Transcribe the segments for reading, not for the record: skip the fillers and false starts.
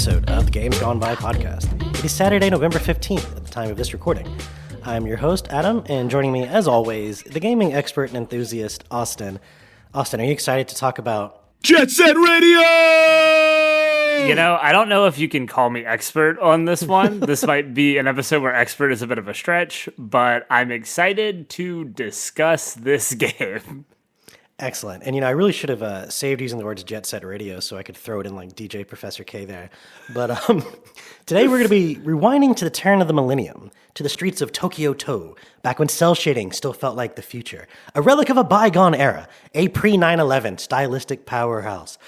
episode of the Games Gone By podcast. It is Saturday, November 15th at the time of this recording. I'm your host, Adam, and joining me, as always, the gaming expert and enthusiast, Austin. Austin, are you excited to talk about Jet Set Radio? You know, I don't know if you can call me expert on this one. This might be an episode where expert is a bit of a stretch, but I'm excited to discuss this game. Excellent. And, I really should have saved using the words Jet Set Radio so I could throw it in like DJ Professor K there. But today we're going to be rewinding to the turn of the millennium, to the streets of Tokyo-to, back when cell shading still felt like the future. A relic of a bygone era, a pre-9/11 stylistic powerhouse.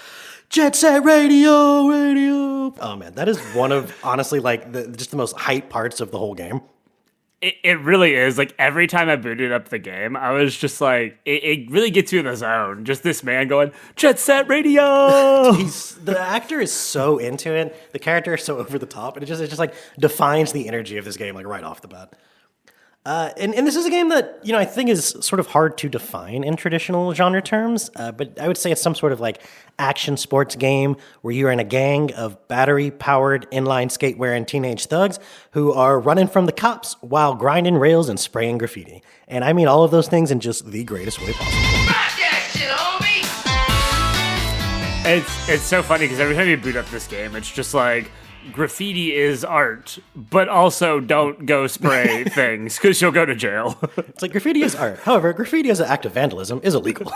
Jet Set Radio. Oh, man, that is one of, honestly, like, just the most hype parts of the whole game. It really is. Like, every time I booted up the game, I was just like, it really gets you in the zone. Just this man going, Jet Set Radio! The actor is so into it. The character is so over the top. And it just like defines the energy of this game, like, right off the bat. And this is a game that, I think is sort of hard to define in traditional genre terms, but I would say it's some sort of like action sports game where you're in a gang of battery-powered inline skate-wearing teenage thugs who are running from the cops while grinding rails and spraying graffiti. And I mean all of those things in just the greatest way possible. It's so funny because every time you boot up this game, it's just like, graffiti is art, but also don't go spray things because you'll go to jail. It's like graffiti is art. However, graffiti as an act of vandalism is illegal.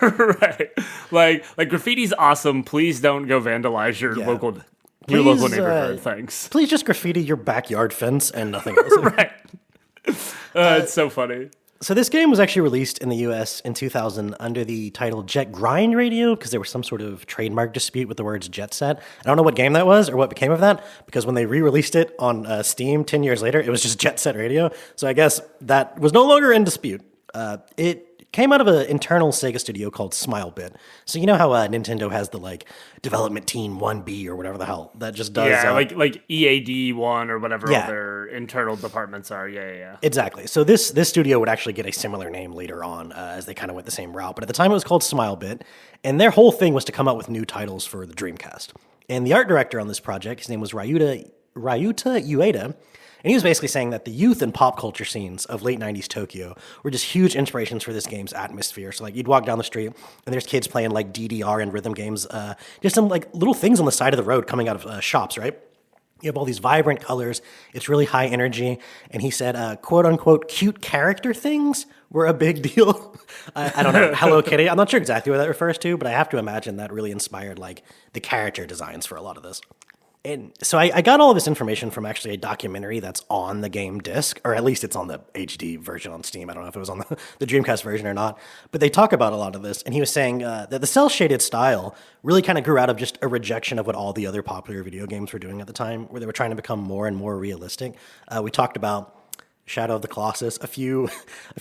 Right. Like graffiti's awesome. Please don't go vandalize your local neighborhood. Thanks. Please just graffiti your backyard fence and nothing else. Right. It's so funny. So this game was actually released in the US in 2000 under the title Jet Grind Radio because there was some sort of trademark dispute with the words Jet Set. I don't know what game that was or what became of that because when they re-released it on Steam 10 years later, it was just Jet Set Radio. So I guess that was no longer in dispute. It came out of an internal SEGA studio called Smilebit. So you know how Nintendo has the like development team 1B or whatever the hell that just does. Yeah, like EAD1 or whatever their internal departments are. Yeah. Exactly. So this studio would actually get a similar name later on as they kind of went the same route. But at the time it was called Smilebit. And their whole thing was to come up with new titles for the Dreamcast. And the art director on this project, his name was Ryuta Ueda. And he was basically saying that the youth and pop culture scenes of late 90s Tokyo were just huge inspirations for this game's atmosphere. So, like, you'd walk down the street, and there's kids playing, like, DDR and rhythm games. Just some, like, little things on the side of the road coming out of shops, right? You have all these vibrant colors. It's really high energy. And he said, quote-unquote, cute character things were a big deal. I don't know. Hello Kitty. I'm not sure exactly what that refers to, but I have to imagine that really inspired, like, the character designs for a lot of this. And so I got all of this information from actually a documentary that's on the game disc, or at least it's on the HD version on Steam. I don't know if it was on the Dreamcast version or not, but they talk about a lot of this. And he was saying that the cel-shaded style really kind of grew out of just a rejection of what all the other popular video games were doing at the time, where they were trying to become more and more realistic. We talked about Shadow of the Colossus a few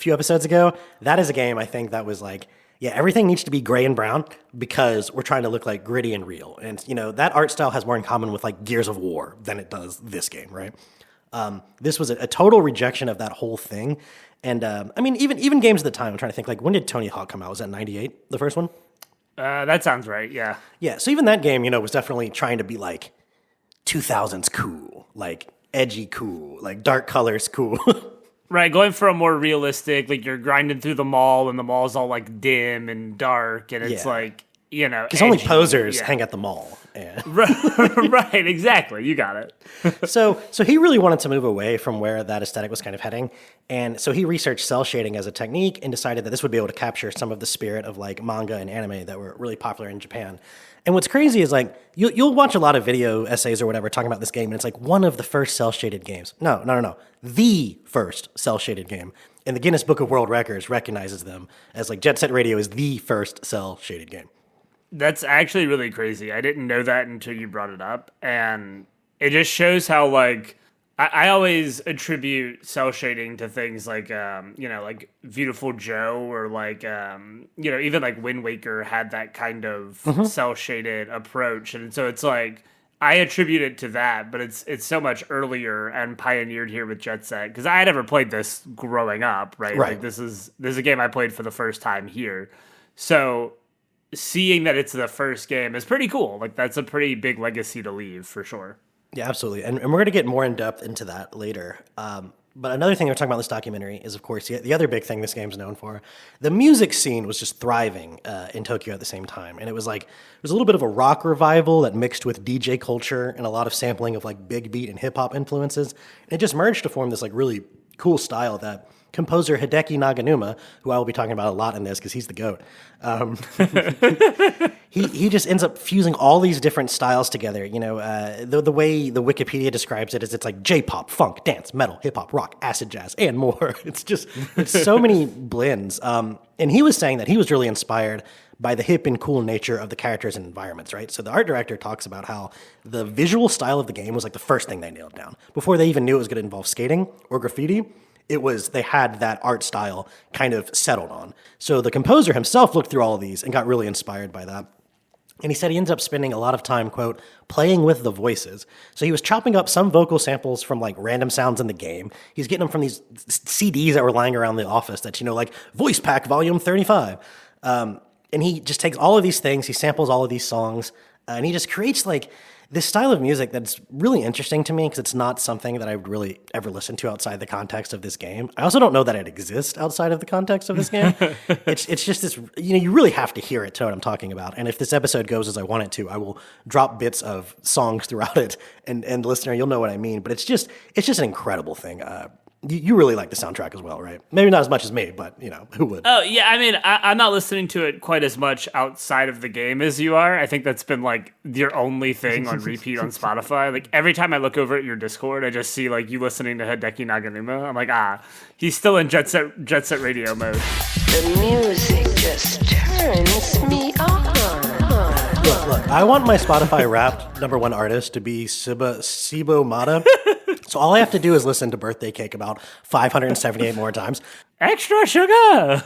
episodes ago. That is a game I think that was like, yeah, everything needs to be gray and brown because we're trying to look like gritty and real. And, that art style has more in common with like Gears of War than it does this game, right? This was a total rejection of that whole thing. And, I mean, even games at the time, I'm trying to think, like, when did Tony Hawk come out? Was that 98, the first one? That sounds right, yeah. Yeah, so even that game, was definitely trying to be like 2000s cool, like edgy cool, like dark colors cool. Right, going for a more realistic, like you're grinding through the mall and the mall's all like dim and dark and it's like, because only posers hang at the mall. Yeah. Right, exactly. You got it. So he really wanted to move away from where that aesthetic was kind of heading. And so he researched cel shading as a technique and decided that this would be able to capture some of the spirit of like manga and anime that were really popular in Japan. And what's crazy is like you'll watch a lot of video essays or whatever talking about this game, and it's like one of the first cel-shaded games. No. The first cel-shaded game. And the Guinness Book of World Records recognizes them as like Jet Set Radio is the first cel-shaded game. That's actually really crazy. I didn't know that until you brought it up. And it just shows how like I always attribute cel shading to things like, like Beautiful Joe or like, even like Wind Waker had that kind of cel shaded approach. And so it's like, I attribute it to that, but it's so much earlier and pioneered here with Jet Set because I had never played this growing up, right? Like this is a game I played for the first time here. So seeing that it's the first game is pretty cool. Like that's a pretty big legacy to leave for sure. Yeah, absolutely. And we're going to get more in depth into that later. But another thing we're talking about in this documentary is, of course, the other big thing this game's known for. The music scene was just thriving in Tokyo at the same time. And it was a little bit of a rock revival that mixed with DJ culture and a lot of sampling of like big beat and hip hop influences. And it just merged to form this like really cool style that composer Hideki Naganuma, who I will be talking about a lot in this because he's the GOAT, he just ends up fusing all these different styles together. You know, the way the Wikipedia describes it is it's like J-pop, funk, dance, metal, hip-hop, rock, acid jazz, and more. It's so many blends. And he was saying that he was really inspired by the hip and cool nature of the characters and environments, right? So the art director talks about how the visual style of the game was like the first thing they nailed down. Before they even knew it was going to involve skating or graffiti, they had that art style kind of settled on. So the composer himself looked through all of these and got really inspired by that. And he said he ends up spending a lot of time, quote, playing with the voices. So he was chopping up some vocal samples from like random sounds in the game. He's getting them from these CDs that were lying around the office that, like Voice Pack Volume 35. And he just takes all of these things, he samples all of these songs, and he just creates like this style of music that's really interesting to me because it's not something that I would really ever listen to outside the context of this game. I also don't know that it exists outside of the context of this game. It's just this, you really have to hear it to know what I'm talking about. And if this episode goes as I want it to, I will drop bits of songs throughout it, and listener, you'll know what I mean. But it's just an incredible thing. You really like the soundtrack as well, right? Maybe not as much as me, but, who would? Oh, yeah, I mean, I'm not listening to it quite as much outside of the game as you are. I think that's been, like, your only thing on repeat on Spotify. Like, every time I look over at your Discord, I just see, like, you listening to Hideki Naganuma. I'm like, he's still in Jet Set Radio mode. The music just turns me on. Look, I want my Spotify Wrapped #1 artist to be Sibo Mata. So all I have to do is listen to Birthday Cake about 578 more times. Extra sugar!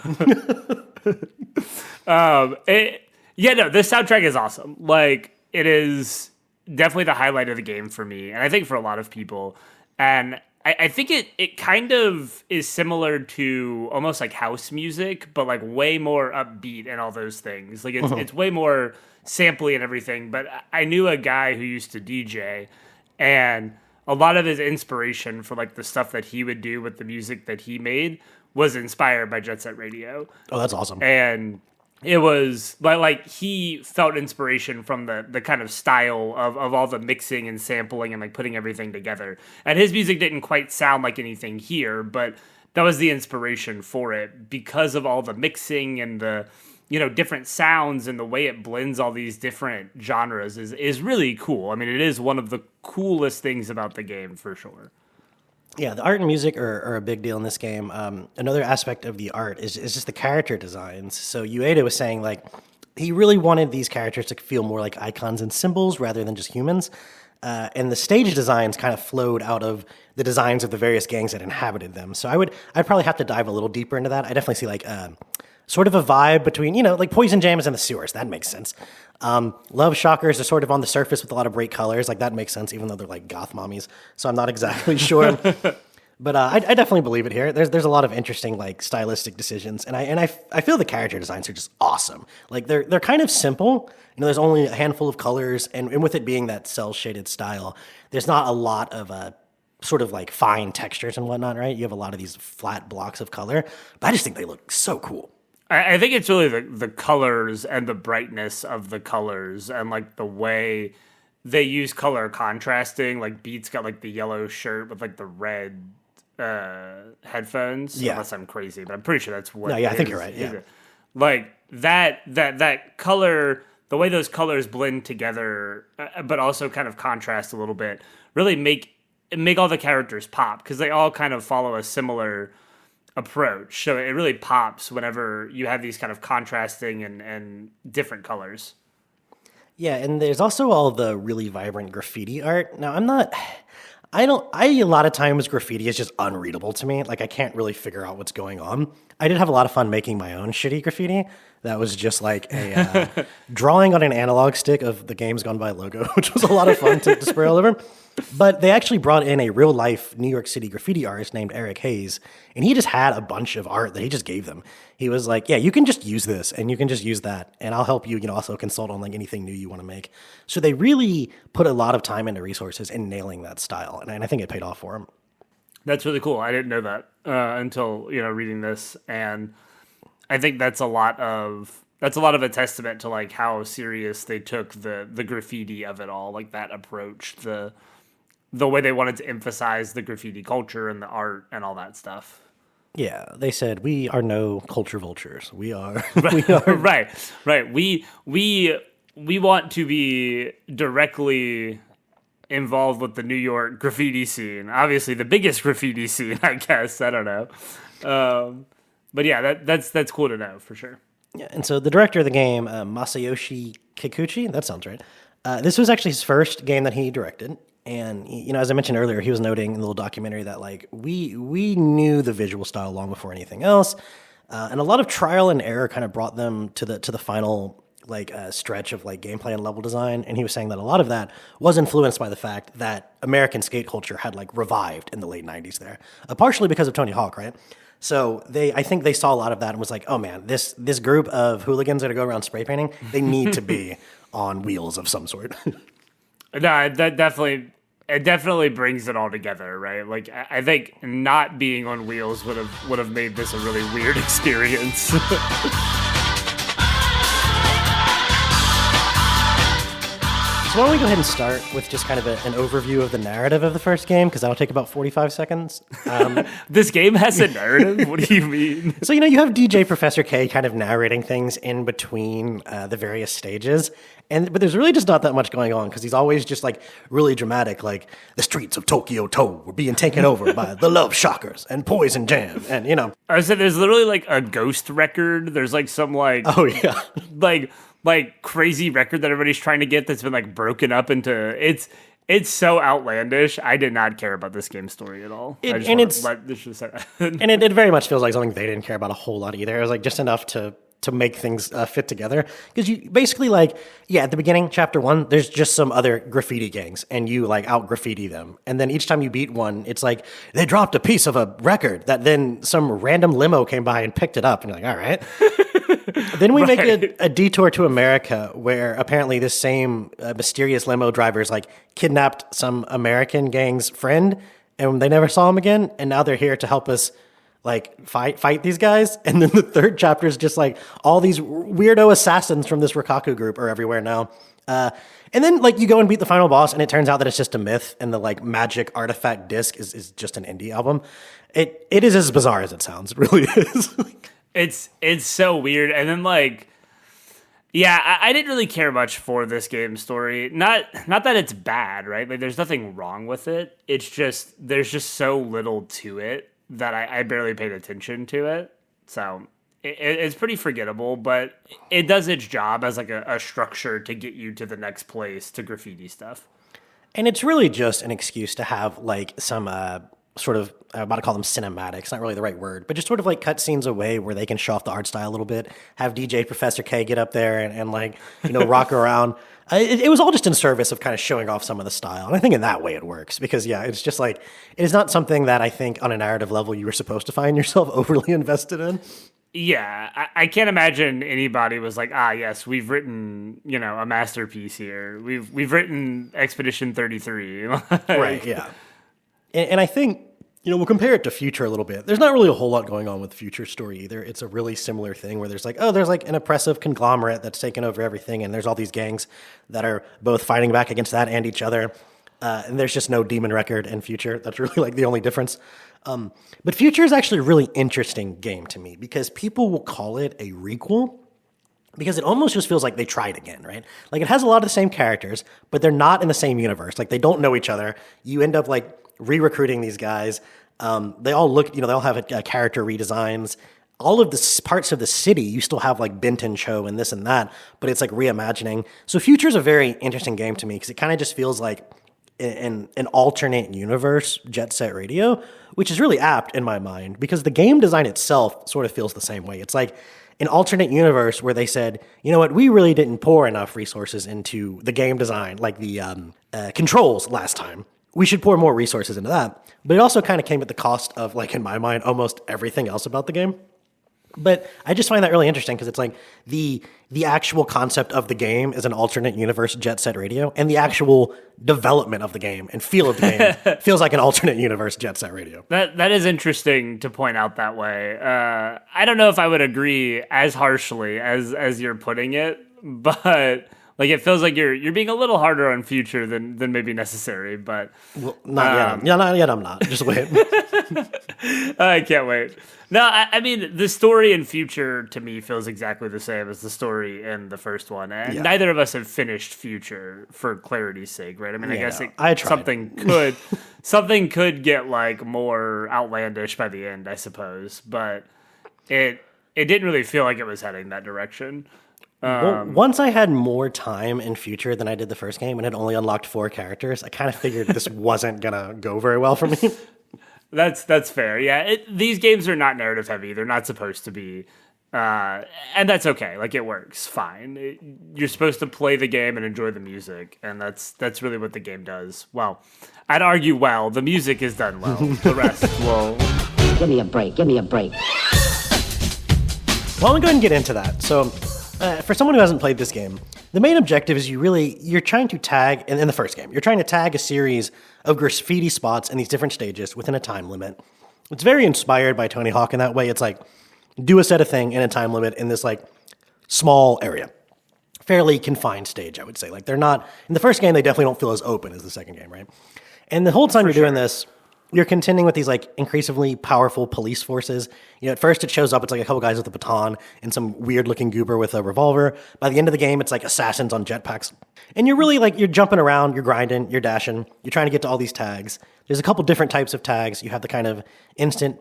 This soundtrack is awesome. Like, it is definitely the highlight of the game for me, and I think for a lot of people. And I think it kind of is similar to almost like house music, but like way more upbeat and all those things. Like, it's way more samply and everything. But I knew a guy who used to DJ, and a lot of his inspiration for like the stuff that he would do with the music that he made was inspired by Jet Set Radio. Oh, that's awesome. And it was like he felt inspiration from the kind of style of all the mixing and sampling and like putting everything together. And his music didn't quite sound like anything here, but that was the inspiration for it because of all the mixing and the different sounds and the way it blends all these different genres is really cool. I mean, it is one of the coolest things about the game for sure. Yeah, the art and music are a big deal in this game. Another aspect of the art is just the character designs. So Ueda was saying like he really wanted these characters to feel more like icons and symbols rather than just humans. And the stage designs kind of flowed out of the designs of the various gangs that inhabited them. So I'd probably have to dive a little deeper into that. I definitely see like sort of a vibe between, like Poison Jam is in the sewers. That makes sense. Love Shockers are sort of on the surface with a lot of bright colors. Like, that makes sense, even though they're like goth mommies. So I'm not exactly sure. But I definitely believe it here. There's a lot of interesting, like, stylistic decisions. And I feel the character designs are just awesome. Like, they're kind of simple. There's only a handful of colors. And with it being that cel-shaded style, there's not a lot of sort of like fine textures and whatnot, right? You have a lot of these flat blocks of color. But I just think they look so cool. I think it's really the colors and the brightness of the colors and like the way they use color contrasting. Like Beat's got like the yellow shirt with like the red headphones. Yeah. Unless I'm crazy, but I'm pretty sure that's what. No, yeah, I think you're right. Yeah. Like that color, the way those colors blend together, but also kind of contrast a little bit, really make all the characters pop because they all kind of follow a similar approach. So it really pops whenever you have these kind of contrasting and different colors. Yeah, and there's also all the really vibrant graffiti art. Now, a lot of times graffiti is just unreadable to me. Like, I can't really figure out what's going on. I did have a lot of fun making my own shitty graffiti. that was just like a drawing on an analog stick of the Games Gone By logo, which was a lot of fun to spray all over. But they actually brought in a real life New York City graffiti artist named Eric Hayes, and he just had a bunch of art that he just gave them. He was like, yeah, you can just use this and you can just use that, and I'll help you, also consult on like anything new you want to make. So they really put a lot of time into resources in nailing that style, and I think it paid off for them. That's really cool. I didn't know that until reading this, and I think that's a lot of a testament to like how serious they took the graffiti of it all, like that approach, the way they wanted to emphasize the graffiti culture and the art and all that stuff. Yeah, they said we are no culture vultures. We are right. We want to be directly involved with the New York graffiti scene. Obviously, the biggest graffiti scene, I guess. I don't know, but yeah, that's cool to know for sure. Yeah, and so the director of the game, Masayoshi Kikuchi, that sounds right. This was actually his first game that he directed. And, as I mentioned earlier, he was noting in the little documentary that, like, we knew the visual style long before anything else. And a lot of trial and error kind of brought them to the final, like, stretch of, like, gameplay and level design. And he was saying that a lot of that was influenced by the fact that American skate culture had, like, revived in the late 90s there. Partially because of Tony Hawk, right? So I think they saw a lot of that and was like, oh man, this group of hooligans that go around spray painting, they need to be on wheels of some sort. No, that definitely brings it all together, right? Like I think not being on wheels would have made this a really weird experience. So why don't we go ahead and start with just kind of an overview of the narrative of the first game, because that'll take about 45 seconds. This game has a narrative? What do you mean? So, you have DJ Professor K kind of narrating things in between the various stages. But there's really just not that much going on, because he's always just like really dramatic, like the streets of Tokyo To were being taken over by the Love Shockers and Poison Jam, and I said there's literally like a ghost record. There's like some like oh yeah, like crazy record that everybody's trying to get that's been like broken up into it's so outlandish. I did not care about this game's story at all. And it very much feels like something they didn't care about a whole lot either. It was like just enough to make things fit together. Because you basically at the beginning, chapter 1, there's just some other graffiti gangs and you like out graffiti them. And then each time you beat one, it's like they dropped a piece of a record that then some random limo came by and picked it up. And you're like, all right. Then we make a detour to America where apparently this same mysterious limo driver is like kidnapped some American gang's friend and they never saw him again. And now they're here to help us like fight these guys. And then the third chapter is just like all these weirdo assassins from this Rikaku group are everywhere now. And then like you go and beat the final boss and it turns out that it's just a myth and the like magic artifact disc is just an indie album. It is as bizarre as it sounds. It really is. It's so weird. And then like, yeah, I didn't really care much for this game's story. Not that it's bad, right? Like there's nothing wrong with it. It's just, there's just so little to it that I barely paid attention to it. So it's pretty forgettable, but it does its job as like a structure to get you to the next place to graffiti stuff. And it's really just an excuse to have like some sort of, I'm about to call them cinematics, not really the right word, but just sort of like cut scenes away where they can show off the art style a little bit, have DJ Professor K get up there and like, rock around. It was all just in service of kind of showing off some of the style. And I think in that way it works because, yeah, it's just like, it's not something that I think on a narrative level you were supposed to find yourself overly invested in. Yeah, I can't imagine anybody was like, yes, we've written, a masterpiece here. We've written Expedition 33. Right, yeah. And I think, we'll compare it to Future a little bit. There's not really a whole lot going on with Future's story either. It's a really similar thing where there's like, there's like an oppressive conglomerate that's taken over everything, and there's all these gangs that are both fighting back against that and each other. And there's just no demon record in Future. That's really like the only difference. But Future is actually a really interesting game to me because people will call it a requel because it almost just feels like they tried again, right? Like it has a lot of the same characters, but they're not in the same universe. Like they don't know each other. You end up like re-recruiting these guys. They all look, they all have character redesigns. All of the parts of the city, you still have like Benton Cho and this and that, but it's like reimagining. So Future is a very interesting game to me because it kind of just feels like an alternate universe Jet Set Radio, which is really apt in my mind because the game design itself sort of feels the same way. It's like an alternate universe where they said, you know what, we really didn't pour enough resources into the game design, like the controls last time. We should pour more resources into that. But it also kind of came at the cost of, like, in my mind, almost everything else about the game. But I just find that really interesting because it's like the actual concept of the game is an alternate universe Jet Set Radio, and the actual development of the game and feel of the game feels like an alternate universe Jet Set Radio. That is interesting to point out that way. I don't know if I would agree as harshly as you're putting it, but like it feels like you're being a little harder on Future than maybe necessary. But well, not yet. Yeah, not yet. I'm not. Just wait. I can't wait. No, I mean, the story in Future, to me, feels exactly the same as the story in the first one. And neither of us have finished Future for clarity's sake, right? I mean, I guess something could get, like, more outlandish by the end, I suppose. But it didn't really feel like it was heading that direction. Well, once I had more time in Future than I did the first game and had only unlocked 4 characters, I kind of figured this wasn't going to go very well for me. That's fair. Yeah, these games are not narrative heavy. They're not supposed to be, and that's okay. Like, it works fine. You're supposed to play the game and enjoy the music, and that's really what the game does. Well, I'd argue the music is done well. The rest will. Give me a break. Give me a break. Well, I'm going to go ahead and get into that. So, for someone who hasn't played this game, the main objective is you're trying to tag, in the first game, you're trying to tag a series of graffiti spots in these different stages within a time limit. It's very inspired by Tony Hawk in that way. It's like, do a set of thing in a time limit in this, like, small area. Fairly confined stage, I would say. Like, they're not, in the first game, they definitely don't feel as open as the second game, right? And the whole time you're doing this, you're contending with these, like, increasingly powerful police forces. You know, at first it shows up, it's like a couple guys with a baton and some weird-looking goober with a revolver. By the end of the game, it's like assassins on jetpacks. And you're really, like, you're jumping around, you're grinding, you're dashing, you're trying to get to all these tags. There's a couple different types of tags. You have the kind of instant,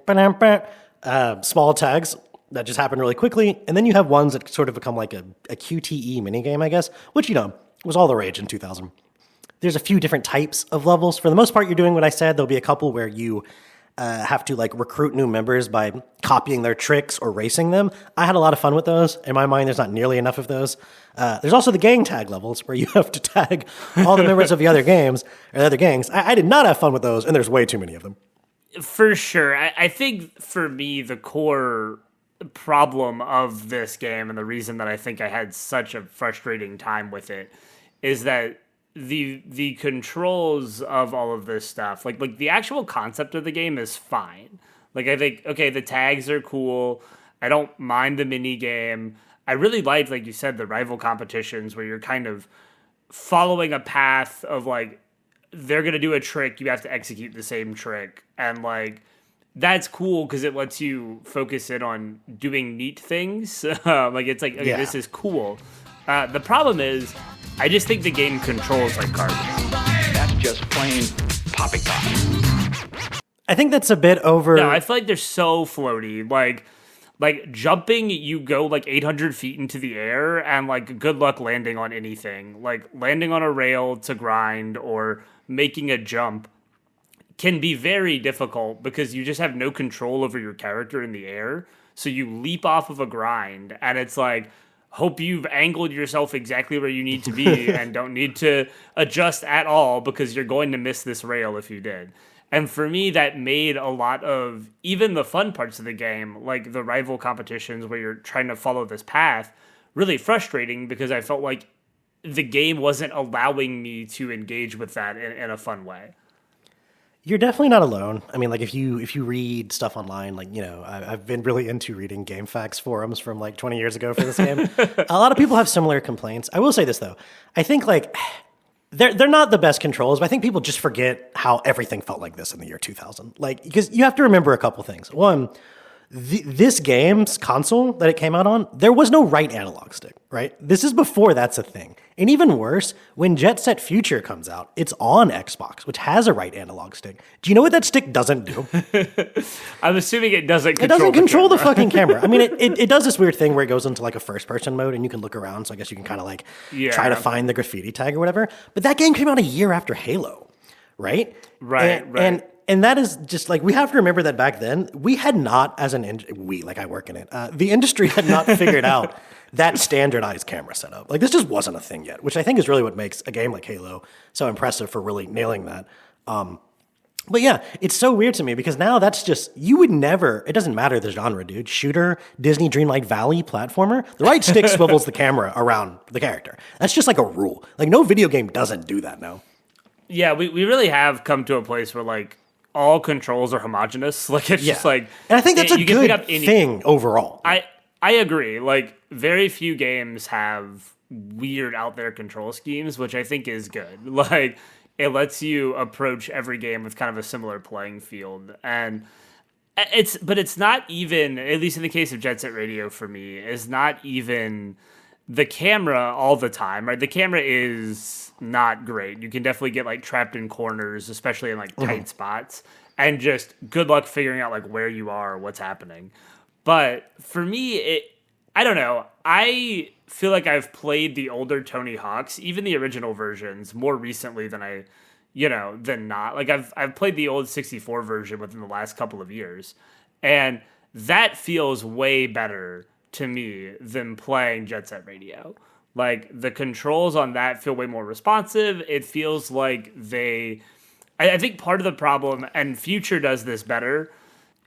small tags that just happen really quickly. And then you have ones that sort of become like a QTE minigame, I guess, which, you know, was all the rage in 2000. There's a few different types of levels. For the most part, you're doing what I said. There'll be a couple where you have to, like, recruit new members by copying their tricks or racing them. I had a lot of fun with those. In my mind, there's not nearly enough of those. There's also the gang tag levels where you have to tag all the members of the other games or the other gangs. I did not have fun with those, and there's way too many of them. For sure. I think for me, the core problem of this game and the reason that I think I had such a frustrating time with it is that the controls of all of this stuff, like the actual concept of the game is fine. Like, I think, okay, the tags are cool. I don't mind the mini game. I really liked, like you said, the rival competitions where you're kind of following a path of, like, they're going to do a trick, you have to execute the same trick. And, like, that's cool because it lets you focus in on doing neat things. Like, it's like, okay, This is cool. The problem is, I just think the game controls like garbage. That's just plain poppycock. I think that's a bit over. No, I feel like they're so floaty. Like jumping, you go like 800 feet into the air, and like good luck landing on anything. Like landing on a rail to grind or making a jump can be very difficult because you just have no control over your character in the air. So you leap off of a grind, and it's like, hope you've angled yourself exactly where you need to be and don't need to adjust at all because you're going to miss this rail if you did. And for me, that made a lot of even the fun parts of the game, like the rival competitions where you're trying to follow this path, really frustrating because I felt like the game wasn't allowing me to engage with that in a fun way. You're definitely not alone. I mean, like, if you read stuff online, like, you know, I've been really into reading GameFAQs forums from like 20 years ago for this game. A lot of people have similar complaints. I will say this though, I think like they're not the best controls, but I think people just forget how everything felt like this in the year 2000. Like, because you have to remember a couple things. One, this game's console that it came out on, there was no right analog stick, right? This is before that's a thing. And even worse, when Jet Set Future comes out, it's on Xbox, which has a right analog stick. Do you know what that stick doesn't do? I'm assuming it doesn't control It doesn't control the camera. fucking camera. I mean, it does this weird thing where it goes into like a first-person mode and you can look around, so I guess you can kind of like try to find the graffiti tag or whatever. But that game came out a year after Halo, right? Right. And And that is just like, we have to remember that back then, we had not, as an I work in it, the industry had not figured out that standardized camera setup. Like, this just wasn't a thing yet, which I think is really what makes a game like Halo so impressive for really nailing that. But yeah, it's so weird to me because now that's just, you would never, it doesn't matter the genre, dude. Shooter, Disney Dreamlight Valley platformer, the right stick swivels the camera around the character. That's just like a rule. Like, no video game doesn't do that now. Yeah, we really have come to a place where, like, all controls are homogenous. Like, it's just like... And I think that's a good thing overall. I agree. Like, very few games have weird out there control schemes, which I think is good. Like, it lets you approach every game with kind of a similar playing field. And it's not even, at least in the case of Jet Set Radio for me, is not even the camera all the time, right? The camera is not great. You can definitely get like trapped in corners, especially in like tight spots, and just good luck figuring out like where you are, what's happening. But for me, I don't know. I feel like I've played the older Tony Hawk's, even the original versions, more recently than than not. Like I've played the old 64 version within the last couple of years, and that feels way better to me than playing Jet Set Radio. Like, the controls on that feel way more responsive. It feels like I think part of the problem, and Future does this better,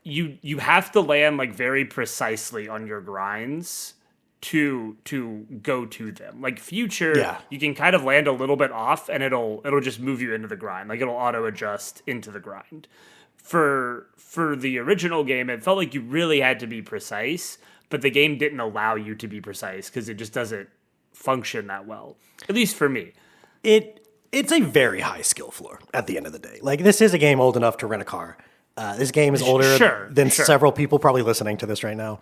you have to land like very precisely on your grinds to go to them. Like Future, you can kind of land a little bit off and it'll just move you into the grind. Like, it'll auto adjust into the grind. For the original game, it felt like you really had to be precise, but the game didn't allow you to be precise because it just doesn't function that well, at least for me. It's a very high skill floor at the end of the day. Like, this is a game old enough to rent a car. This game is older than several people probably listening to this right now.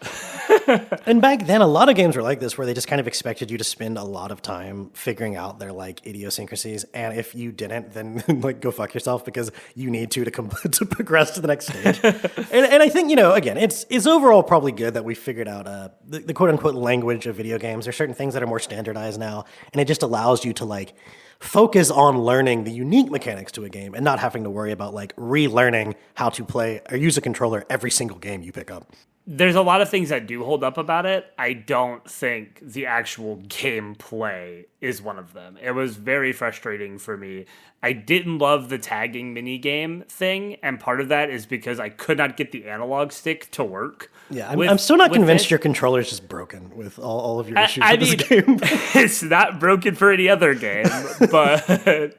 And back then, a lot of games were like this, where they just kind of expected you to spend a lot of time figuring out their like idiosyncrasies. And if you didn't, then like go fuck yourself, because you need to progress to the next stage. and I think, again, it's overall probably good that we figured out the quote unquote language of video games. There's certain things that are more standardized now, and it just allows you to like focus on learning the unique mechanics to a game and not having to worry about like relearning how to play or use a controller every single game you pick up. There's a lot of things that do hold up about it. I don't think the actual gameplay is one of them. It was very frustrating for me. I didn't love the tagging minigame thing, and part of that is because I could not get the analog stick to work. Yeah, I'm still not convinced your controller is just broken with all of your issues with this game. It's not broken for any other game, but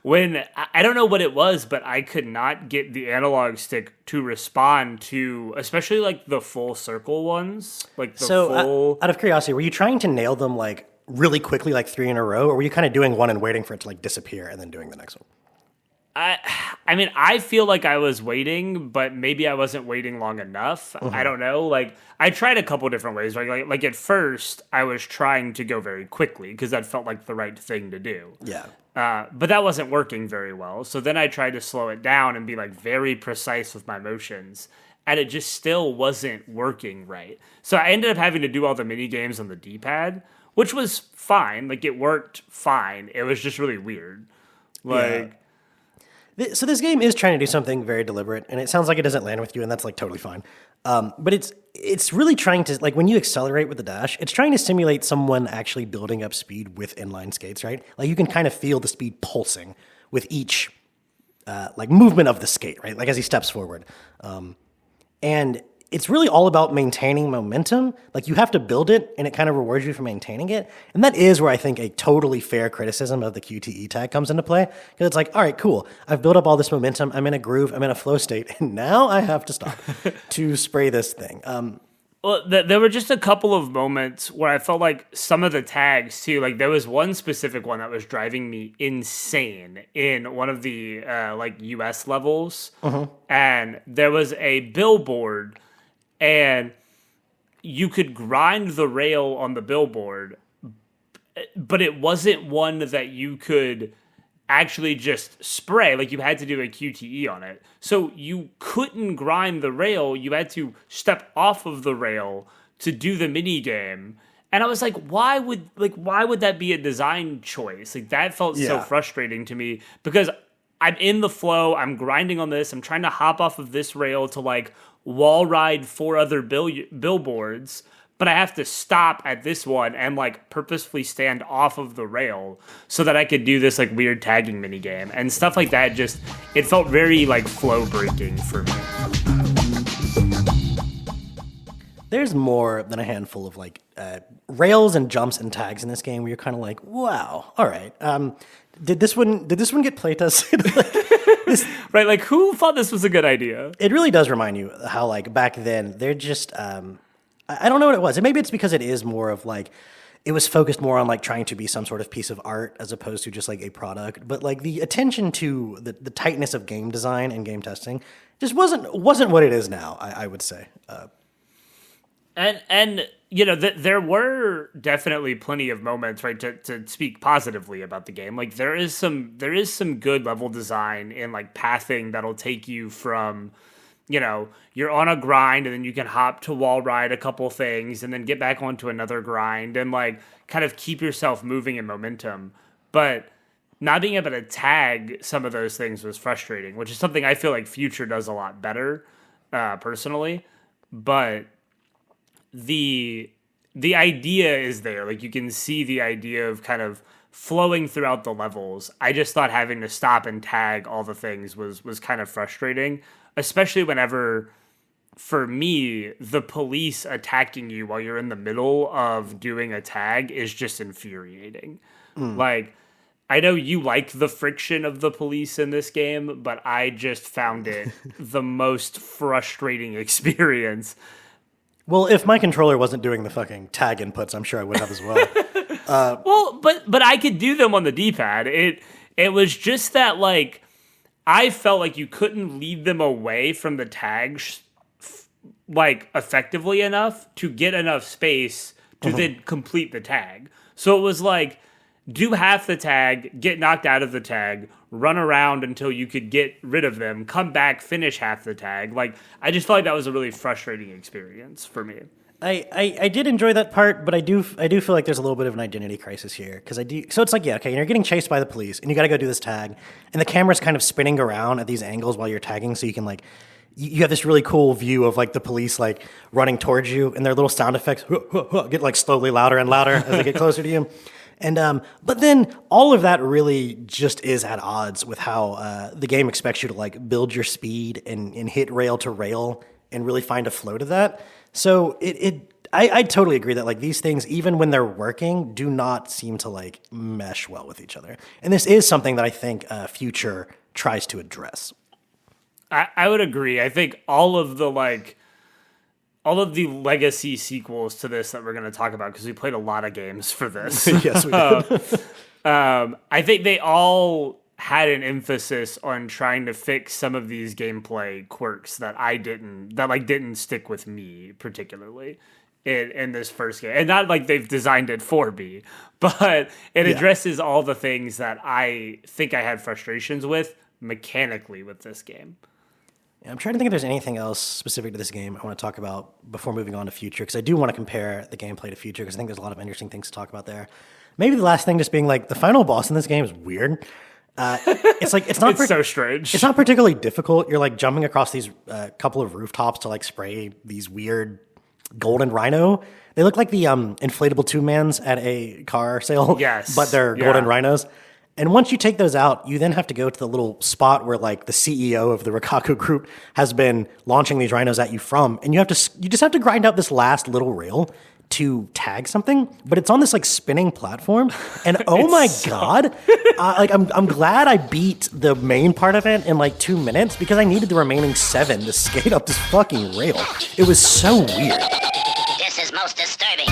when I don't know what it was, but I could not get the analog stick to respond to, especially like the full circle ones, like the full. Out of curiosity, were you trying to nail them like really quickly, like 3 in a row, or were you kind of doing one and waiting for it to like disappear and then doing the next one? I mean, I feel like I was waiting, but maybe I wasn't waiting long enough. I don't know. Like, I tried a couple different ways. Like at first, I was trying to go very quickly because that felt like the right thing to do. Yeah. But that wasn't working very well. So then I tried to slow it down and be like very precise with my motions, and it just still wasn't working right. So I ended up having to do all the mini games on the D-pad, which was fine. Like, it worked fine. It was just really weird. Like. Yeah. So this game is trying to do something very deliberate, and it sounds like it doesn't land with you, and that's like totally fine. But it's really trying to, like, when you accelerate with the dash, it's trying to simulate someone actually building up speed with inline skates, right? Like, you can kind of feel the speed pulsing with each like movement of the skate, right? Like as he steps forward. And it's really all about maintaining momentum. Like, you have to build it, and it kind of rewards you for maintaining it. And that is where I think a totally fair criticism of the QTE tag comes into play. Because it's like, all right, cool. I've built up all this momentum. I'm in a groove. I'm in a flow state. And now I have to stop to spray this thing. Well, there were just a couple of moments where I felt like some of the tags, too, like there was one specific one that was driving me insane in one of the like US levels. And there was a billboard, and you could grind the rail on the billboard, but it wasn't one that you could actually just spray. Like, you had to do a QTE on it. So you couldn't grind the rail. You had to step off of the rail to do the mini game. And I was like, why would that be a design choice? Like, that felt so frustrating to me, because I'm in the flow. I'm grinding on this. I'm trying to hop off of this rail to like wall ride 4 other billboards, but I have to stop at this one and like purposefully stand off of the rail so that I could do this like weird tagging mini game and stuff like that. Just it felt very like flow breaking for me. There's more than a handful of like rails and jumps and tags in this game where you're kind of like, wow, all right. Did this one get playtested? Right, like who thought this was a good idea? It really does remind you how like back then they're just I don't know what it was. And maybe it's because it is more of like it was focused more on like trying to be some sort of piece of art as opposed to just like a product. But like the attention to the tightness of game design and game testing just wasn't what it is now, I would say. And you know, there were definitely plenty of moments, right, to speak positively about the game. Like there is some good level design in like pathing that'll take you from, you know, you're on a grind and then you can hop to wall ride a couple things and then get back onto another grind and like kind of keep yourself moving in momentum. But not being able to tag some of those things was frustrating, which is something I feel like Future does a lot better, personally. But the idea is there. Like you can see the idea of kind of flowing throughout the levels. I just thought having to stop and tag all the things was kind of frustrating, especially whenever, for me, the police attacking you while you're in the middle of doing a tag is just infuriating. Like, I know you like the friction of the police in this game, but I just found it the most frustrating experience. Well, if my controller wasn't doing the fucking tag inputs, I'm sure I would have as well. Well, but I could do them on the D-pad. It was just that, like, I felt like you couldn't lead them away from the tags, like, effectively enough to get enough space to then complete the tag. So it was like, do half the tag, get knocked out of the tag, run around until you could get rid of them, come back, finish half the tag. Like, I just felt like that was a really frustrating experience for me. I did enjoy that part, but I do feel like there's a little bit of an identity crisis here because so it's like, yeah, okay, you're getting chased by the police and you got to go do this tag, and the camera's kind of spinning around at these angles while you're tagging, so you can like you have this really cool view of like the police like running towards you, and their little sound effects get like slowly louder and louder as they get closer to you. And but then all of that really just is at odds with how the game expects you to like build your speed and hit rail to rail and really find a flow to that. So I totally agree that like these things, even when they're working, do not seem to like mesh well with each other. And this is something that I think Future tries to address. I would agree. I think all of the legacy sequels to this that we're going to talk about, because we played a lot of games for this. Yes, we did. I think they all had an emphasis on trying to fix some of these gameplay quirks that didn't stick with me particularly in this first game. And not like they've designed it for me, but it addresses all the things that I think I had frustrations with mechanically with this game. I'm trying to think if there's anything else specific to this game I want to talk about before moving on to Future, because I do want to compare the gameplay to Future, because I think there's a lot of interesting things to talk about there. Maybe the last thing just being like the final boss in this game is weird. It's like it's not so strange. It's not particularly difficult. You're like jumping across these couple of rooftops to like spray these weird golden rhino. They look like the inflatable two-mans at a car sale. Yes, but they're golden rhinos. And once you take those out, you then have to go to the little spot where like the CEO of the Rikaku group has been launching these rhinos at you from, and you just have to grind out this last little rail to tag something, but it's on this like spinning platform, and oh my god, like I'm glad I beat the main part of it in like 2 minutes, because I needed the remaining 7 to skate up this fucking rail. It was so weird. This is most disturbing.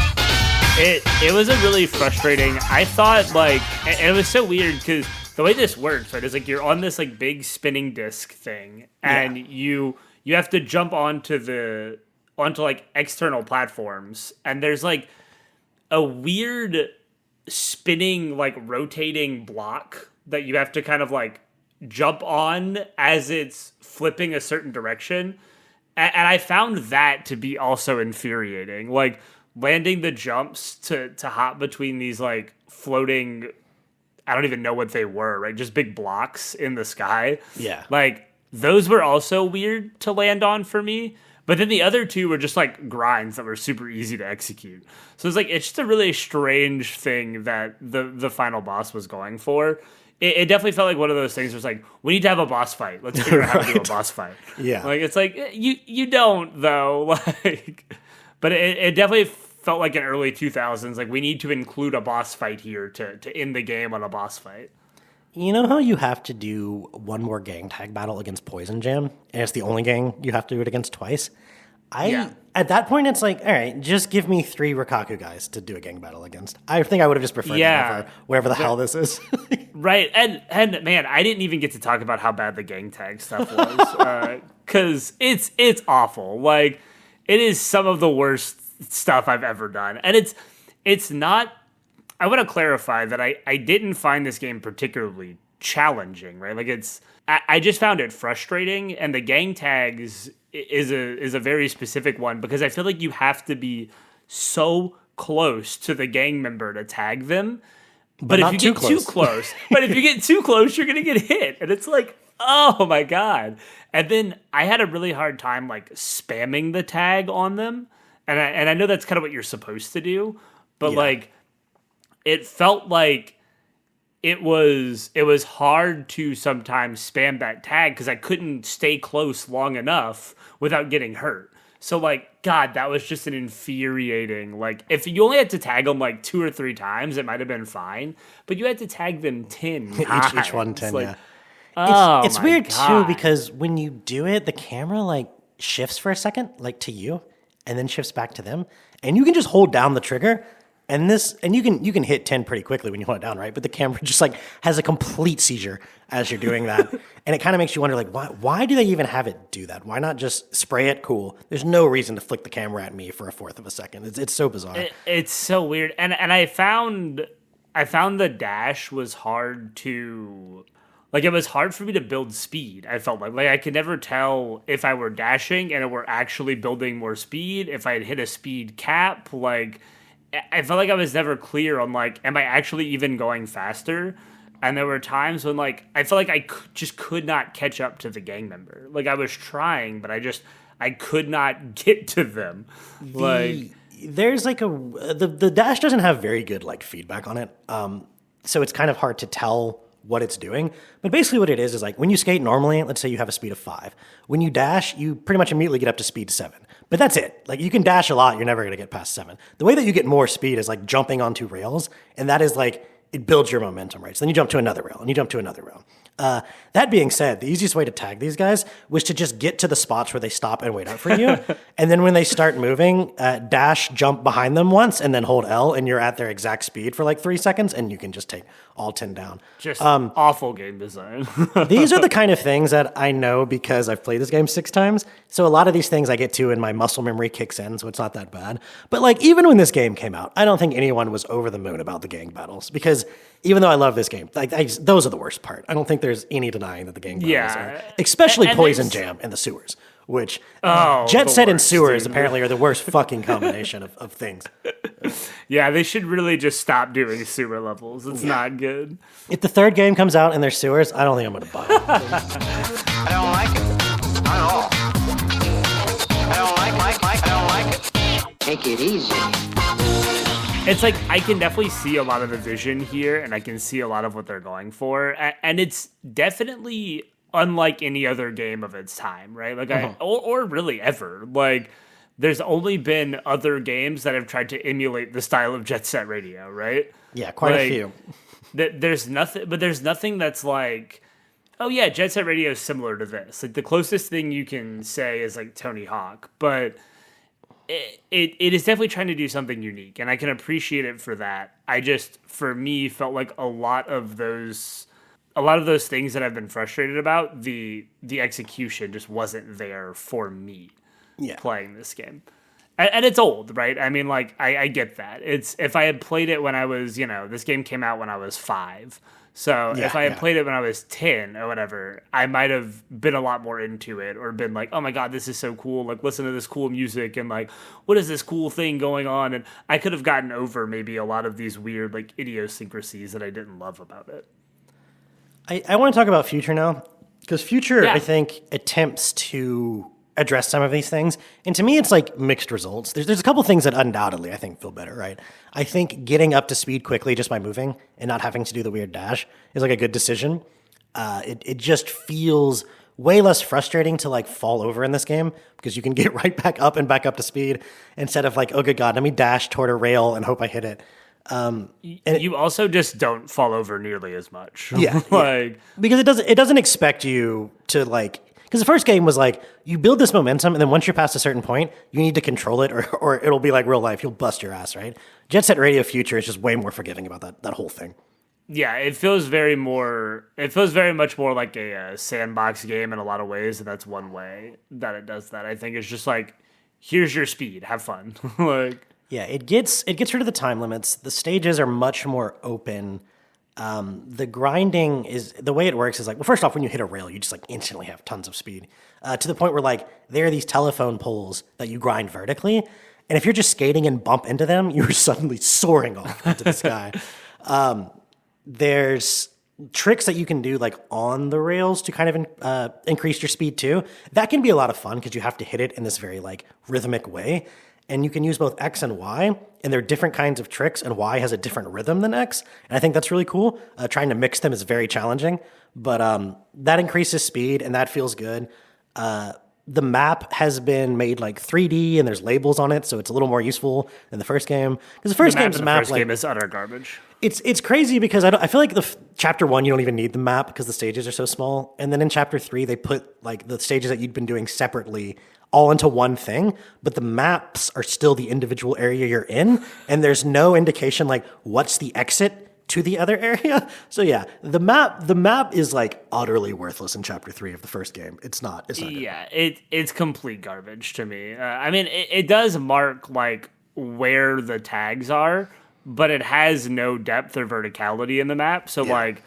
It was a really frustrating. I thought like, and it was so weird because the way this works, right, is like you're on this like big spinning disc thing, and you have to jump onto like external platforms, and there's like a weird spinning like rotating block that you have to kind of like jump on as it's flipping a certain direction, and I found that to be also infuriating. Like landing the jumps to hop between these like floating I don't even know what they were, right? Just big blocks in the sky. Yeah. Like, those were also weird to land on for me. But then the other two were just like grinds that were super easy to execute. So it's just a really strange thing that the final boss was going for. It definitely felt like one of those things where it's like, we need to have a boss fight. Let's figure out how to do a boss fight. Yeah. Like, it's like, you don't, though. Like, but it definitely felt like in early 2000s, like, we need to include a boss fight here to end the game on a boss fight. You know how you have to do one more gang tag battle against Poison Jam, and it's the only gang you have to do it against twice? At that point, it's like, all right, just give me 3 Rikaku guys to do a gang battle against. I think I would have just preferred that over whatever the hell this is. Right, and man, I didn't even get to talk about how bad the gang tag stuff was, because it's awful. Like, it is some of the worst stuff I've ever done, and it's not. I want to clarify that I didn't find this game particularly challenging, right? Like, I just found it frustrating, and the gang tags is a very specific one because I feel like you have to be so close to the gang member to tag them. But if you get too close, you're gonna get hit, and it's like, oh my god! And then I had a really hard time like spamming the tag on them, and I know that's kind of what you're supposed to do, but like, it felt like it was hard to sometimes spam that tag because I couldn't stay close long enough without getting hurt. So, like, God, that was just an infuriating, like, if you only had to tag them, like, 2 or 3 times, it might have been fine. But you had to tag them 10 times. Each one 10, like, yeah. It's my weird, God. too, because when you do it, the camera, like, shifts for a second, like, to you, and then shifts back to them. And you can just hold down the trigger, and you can hit 10 pretty quickly when you hold it down, right? But the camera just, like, has a complete seizure as you're doing that. And it kind of makes you wonder, like, why do they even have it do that? Why not just spray it? Cool. There's no reason to flick the camera at me for 1/4 of a second. It's so bizarre. It's so weird. And I found the dash was hard to... Like, it was hard for me to build speed, I felt like. Like, I could never tell if I were dashing and it were actually building more speed, if I had hit a speed cap. Like, I felt like I was never clear on, like, am I actually even going faster? And there were times when, like, I felt like I just could not catch up to the gang member. Like, I was trying, but I could not get to them. There's, like, the dash doesn't have very good, like, feedback on it. So it's kind of hard to tell what it's doing. But basically what it is like when you skate normally, let's say you have a speed of 5. When you dash, you pretty much immediately get up to speed 7. But that's it. Like, you can dash a lot, you're never going to get past 7. The way that you get more speed is like jumping onto rails, and that is like, it builds your momentum, right? So then you jump to another rail, and you jump to another rail. That being said, the easiest way to tag these guys was to just get to the spots where they stop and wait out for you. And then when they start moving, dash, jump behind them once, and then hold L, and you're at their exact speed for like 3 seconds, and you can just take all 10 down. Just awful game design. These are the kind of things that I know because I've played this game 6 times. So a lot of these things I get to and my muscle memory kicks in, so it's not that bad. But like, even when this game came out, I don't think anyone was over the moon about the gang battles because even though I love this game, like those are the worst part. I don't think there's any denying that the gang battles are, especially and Poison Jam in the sewers, which Jet Set and sewers apparently are the worst fucking combination of things. Yeah, they should really just stop doing sewer levels. It's not good. If the 3rd game comes out and there's sewers, I don't think I'm going to buy it. I don't like it. Not at all. I don't like it. Take it easy. It's like, I can definitely see a lot of the vision here, and I can see a lot of what they're going for. And it's definitely unlike any other game of its time, right? Like, or really ever. Like, there's only been other games that have tried to emulate the style of Jet Set Radio, right? Yeah, quite a few. There's nothing that's like, oh yeah, Jet Set Radio is similar to this. Like, the closest thing you can say is like Tony Hawk, but it is definitely trying to do something unique, and I can appreciate it for that. I just, for me, felt like a lot of those things that I've been frustrated about, the execution just wasn't there for me. Yeah. Playing this game. And it's old, right? I mean, like, I get that. It's, if I had played it when I was, this game came out when I was 5. So Yeah, if I had yeah. played it when I was 10 or whatever, I might have been a lot more into it or been like, oh my God, this is so cool. Like, listen to this cool music and like, what is this cool thing going on? And I could have gotten over maybe a lot of these weird like idiosyncrasies that I didn't love about it. I want to talk about Future now, because Future, Yeah. I think, attempts to address some of these things. And to me, it's like mixed results. There's a couple things that undoubtedly I think feel better, right? I think getting up to speed quickly just by moving and not having to do the weird dash is like a good decision. It just feels way less frustrating to like fall over in this game because you can get right back up and back up to speed instead of like, oh good God, let me dash toward a rail and hope I hit it. You also just don't fall over nearly as much. Yeah, like, because it doesn't expect you to like, because the first game was like you build this momentum and then once you're past a certain point you need to control it or it'll be like real life, you'll bust your ass, right? Jet Set Radio Future is just way more forgiving about that whole thing. yeah, it feels very much more like a sandbox game in a lot of ways, and that's one way that it does that. I think it's just like, here's your speed, have fun. Like, Yeah, it gets rid of the time limits. The stages are much more open. The grinding is the way it works is like, well, first off, when you hit a rail, you just like instantly have tons of speed to the point where like there are these telephone poles that you grind vertically, and if you're just skating and bump into them, you're suddenly soaring off into the sky. There's tricks that you can do like on the rails to kind of increase your speed too. That can be a lot of fun because you have to hit it in this very like rhythmic way. And you can use both X and Y, and they're different kinds of tricks, and Y has a different rhythm than X. And I think that's really cool. Trying to mix them is very challenging, but that increases speed, and that feels good. The map has been made like 3D, and there's labels on it, so it's a little more useful than the first game. Because the first game's map, like, game is utter garbage. it's crazy because I feel like chapter 1 you don't even need the map because the stages are so small, and then in chapter 3 they put like the stages that you'd been doing separately all into one thing, but the maps are still the individual area you're in, and there's no indication like what's the exit to the other area. So yeah, the map is like utterly worthless in chapter 3 of the first game. It's not good. Yeah, it's complete garbage to me. I mean, it does mark like where the tags are, but it has no depth or verticality in the map. So like,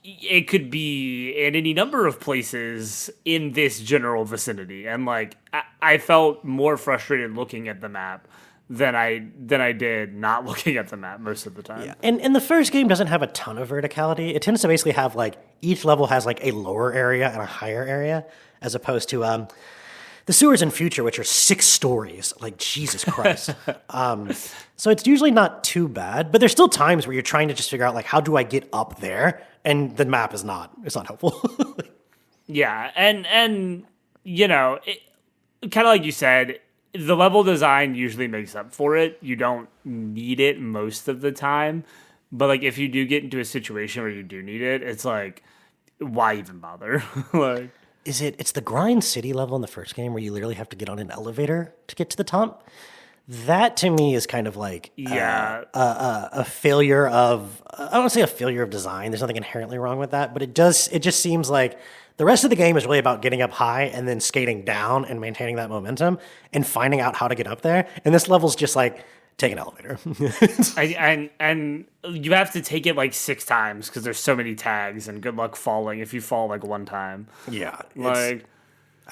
it could be in any number of places in this general vicinity, and like I felt more frustrated looking at the map than I did not looking at the map most of the time. Yeah. And the first game doesn't have a ton of verticality. It tends to basically have like each level has like a lower area and a higher area, as opposed to the sewers in Future, which are 6 stories. Like Jesus Christ. So it's usually not too bad, but there's still times where you're trying to just figure out like how do I get up there, and the map is not helpful. Yeah, and you know, kind of like you said, the level design usually makes up for it. You don't need it most of the time, but like if you do get into a situation where you do need it, it's like, why even bother? Like, It's the grind city level in the first game where you literally have to get on an elevator to get to the top. That to me is kind of like a failure of, I don't want to say a failure of design. There's nothing inherently wrong with that, but it just seems like the rest of the game is really about getting up high and then skating down and maintaining that momentum and finding out how to get up there. And this level's just like, take an elevator. and you have to take it like 6 times because there's so many tags, and good luck falling if you fall like one time. Yeah. Like,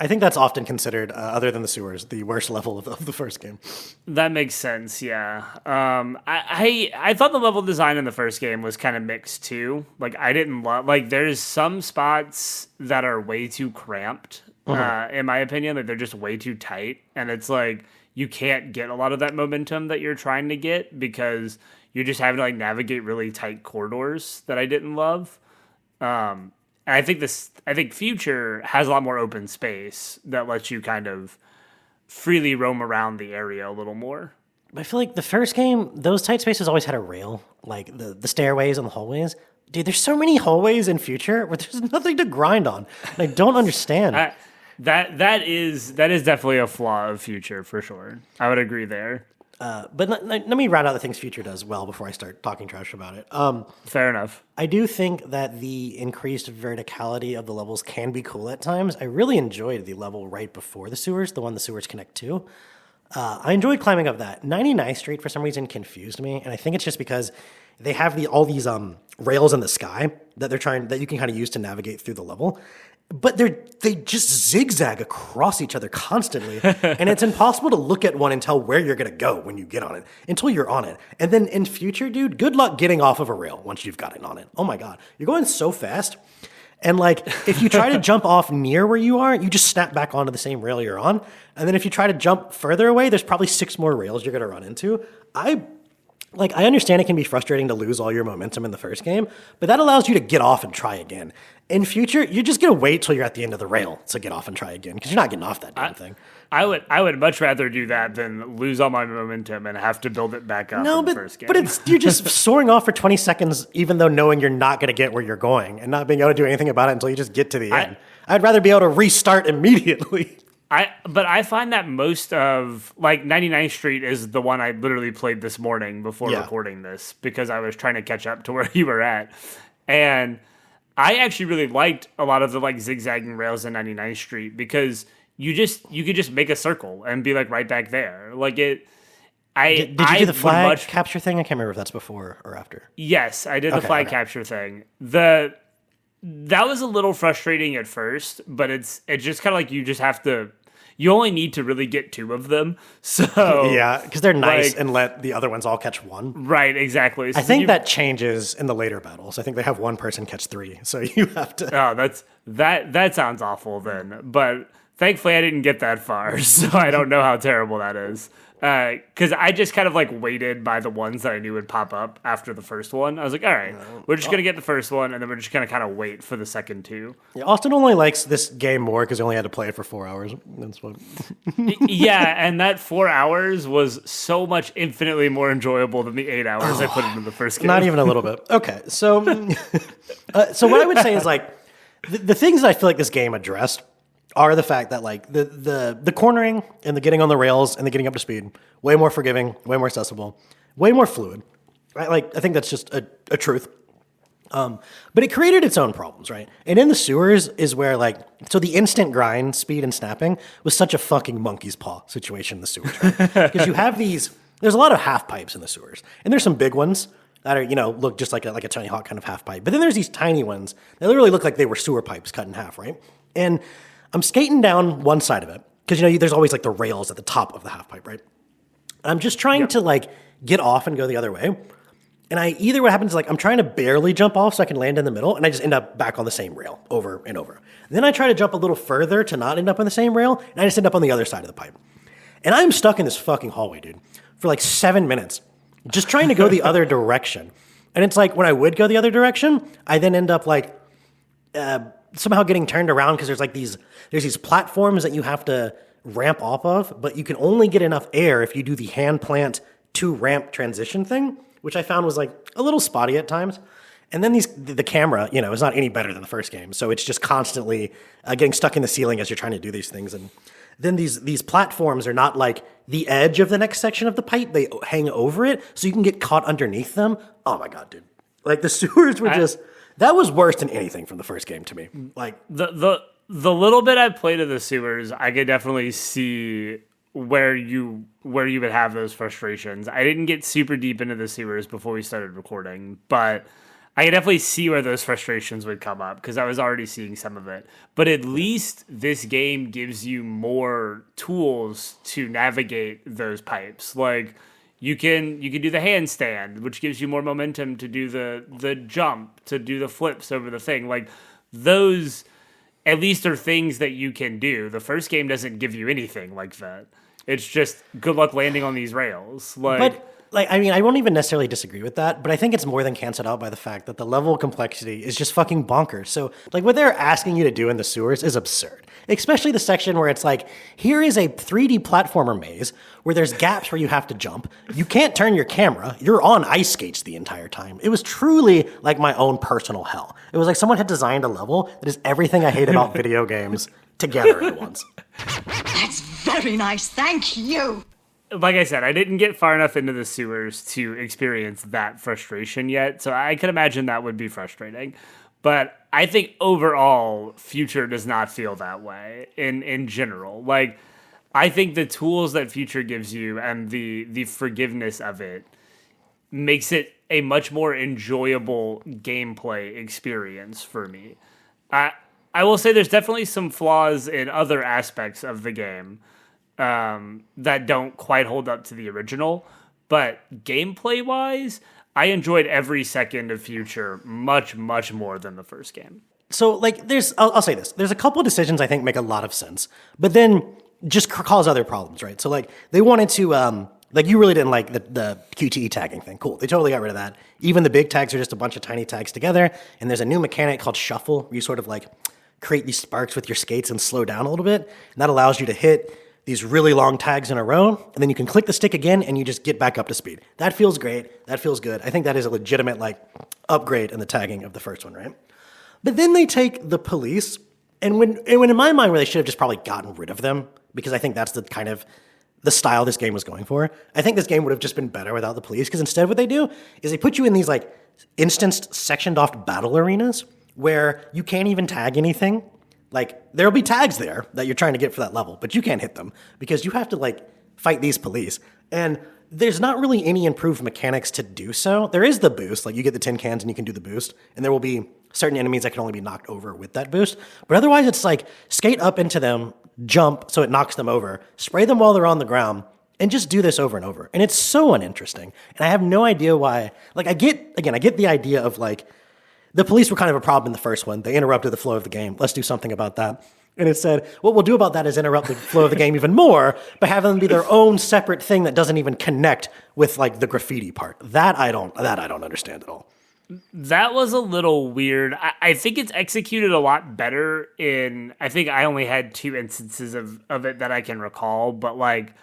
I think that's often considered, other than the sewers, the worst level of the first game. that makes sense, yeah. I thought the level design in the first game was kind of mixed too. Like, I didn't love, like, there's some spots that are way too cramped, in my opinion. Like, they're just way too tight, and it's like you can't get a lot of that momentum that you're trying to get because you're just having to like navigate really tight corridors that I didn't love. And I think Future has a lot more open space that lets you kind of freely roam around the area a little more. I feel like the first game, those tight spaces always had a rail, like the stairways and the hallways. Dude, there's so many hallways in Future where there's nothing to grind on. And I don't understand. That is definitely a flaw of Future for sure. I would agree there. But let me round out the things Future does well before I start talking trash about it. Fair enough. I do think that the increased verticality of the levels can be cool at times. I really enjoyed the level right before the sewers, the one the sewers connect to. I enjoyed climbing up that. 99th Street for some reason confused me, and I think it's just because they have all these rails in the sky that you can kind of use to navigate through the level. But they just zigzag across each other constantly, and it's impossible to look at one and tell where you're gonna go when you get on it until you're on it. And then in future, dude, good luck getting off of a rail once you've gotten on it. Oh my god, you're going so fast. And like, if you try to jump off near where you are, you just snap back onto the same rail you're on. And then if you try to jump further away, there's probably 6 more rails you're gonna run into. I understand it can be frustrating to lose all your momentum in the first game, but that allows you to get off and try again. In future, you're just gonna wait till you're at the end of the rail to get off and try again, because you're not getting off that damn thing. I would much rather do that than lose all my momentum and have to build it back up in the first game. But you're just soaring off for 20 seconds, even though knowing you're not gonna get where you're going and not being able to do anything about it until you just get to the end. I'd rather be able to restart immediately. But I find that most of, like, 99th Street is the one I literally played this morning before recording this, because I was trying to catch up to where you were at. And I actually really liked a lot of the, like, zigzagging rails in 99th Street, because you could just make a circle and be, like, right back there. Like, did you do the flag capture thing? I can't remember if that's before or after. Yes, I did the flag capture thing. That was a little frustrating at first, but it's just kind of like you only need to really get 2 of them. So yeah, because they're nice, and let the other ones all catch 1. Right, exactly. So I think that changes in the later battles. I think they have 1 person catch 3, so you have to. Oh, that sounds awful then. But thankfully, I didn't get that far, so I don't know how terrible that is. Because I just kind of like waited by the ones that I knew would pop up after the first one. I was like, all right, we're just going to get the first one, and then we're just going to kind of wait for the second 2. Yeah, Austin only likes this game more because he only had to play it for 4 hours. That's what. Yeah, and that 4 hours was so much infinitely more enjoyable than the 8 hours I put into the first game. Not even a little bit. Okay, so what I would say is, like, the things that I feel like this game addressed are the fact that, like, the cornering and the getting on the rails and the getting up to speed, way more forgiving, way more accessible, way more fluid. Right? Like, I think that's just a truth. But it created its own problems, right? And in the sewers is where, like, so the instant grind, speed, and snapping was such a fucking monkey's paw situation in the sewers, right? Because you have there's a lot of half pipes in the sewers, and there's some big ones that are, look just like a Tony Hawk kind of half pipe. But then there's these tiny ones that literally look like they were sewer pipes cut in half, right? And I'm skating down one side of it, because, there's always, like, the rails at the top of the half pipe, right? And I'm just trying to, like, get off and go the other way. And what happens is, like, I'm trying to barely jump off so I can land in the middle, and I just end up back on the same rail over and over. And then I try to jump a little further to not end up on the same rail, and I just end up on the other side of the pipe. And I'm stuck in this fucking hallway, dude, for like 7 minutes, just trying to go the other direction. And it's like, when I would go the other direction, I then end up, like, somehow getting turned around, because there's these platforms that you have to ramp off of, but you can only get enough air if you do the hand plant to ramp transition thing, which I found was, like, a little spotty at times. And then the camera, is not any better than the first game, so it's just constantly getting stuck in the ceiling as you're trying to do these things. And then these platforms are not like the edge of the next section of the pipe; they hang over it, so you can get caught underneath them. Oh my god, dude! Like, the sewers were that was worse than anything from the first game to me. Like, the little bit I played of the sewers, I could definitely see where you would have those frustrations. I didn't get super deep into the sewers before we started recording, but I could definitely see where those frustrations would come up, because I was already seeing some of it. But at least this game gives you more tools to navigate those pipes. Like, you can do the handstand, which gives you more momentum to do the jump, to do the flips over the thing. Like, those at least are things that you can do. The first game doesn't give you anything like that. It's just good luck landing on these rails. I won't even necessarily disagree with that, but I think it's more than canceled out by the fact that the level of complexity is just fucking bonkers. So, like, what they're asking you to do in the sewers is absurd. Especially the section where it's like, here is a 3D platformer maze where there's gaps where you have to jump. You can't turn your camera. You're on ice skates the entire time. It was truly like my own personal hell. It was like someone had designed a level that is everything I hate about video games together at once. That's very nice. Thank you. Like I said, I didn't get far enough into the sewers to experience that frustration yet, so I could imagine that would be frustrating. But I think overall, Future does not feel that way in general. Like, I think the tools that Future gives you and the forgiveness of it makes it a much more enjoyable gameplay experience for me. I will say there's definitely some flaws in other aspects of the game that don't quite hold up to the original, but gameplay-wise, I enjoyed every second of Future much, much more than the first game. So, like, I'll say this. There's a couple of decisions I think make a lot of sense, but then just cause other problems, right? So, like, they wanted to, like, you really didn't like the QTE tagging thing. Cool. They totally got rid of that. Even the big tags are just a bunch of tiny tags together, and there's a new mechanic called Shuffle, where you sort of, like, create these sparks with your skates and slow down a little bit, and that allows you to hit these really long tags in a row, and then you can click the stick again, and you just get back up to speed. That feels great. That feels good. I think that is a legitimate, like, upgrade in the tagging of the first one, right? But then they take the police, and when in my mind, where they should have just probably gotten rid of them, because I think that's the kind of the style this game was going for. I think this game would have just been better without the police, because instead what they do is they put you in these, like, instanced, sectioned off battle arenas where you can't even tag anything. Like, there'll be tags there that you're trying to get for that level, but you can't hit them because you have to, like, fight these police. And there's not really any improved mechanics to do so. There is the boost, like you get the tin cans and you can do the boost, and there will be certain enemies that can only be knocked over with that boost. But otherwise, it's like skate up into them, jump so it knocks them over, spray them while they're on the ground, and just do this over and over. And it's so uninteresting. And I have no idea why. Like, I get the idea of, like, the police were kind of a problem in the first one. They interrupted the flow of the game. Let's do something about that. And it said, what we'll do about that is interrupt the flow of the game even more by having them be their own separate thing that doesn't even connect with, like, the graffiti part. That I don't understand at all. That was a little weird. I think it's executed a lot better in, I think I only had 2 instances of it that I can recall, but, like,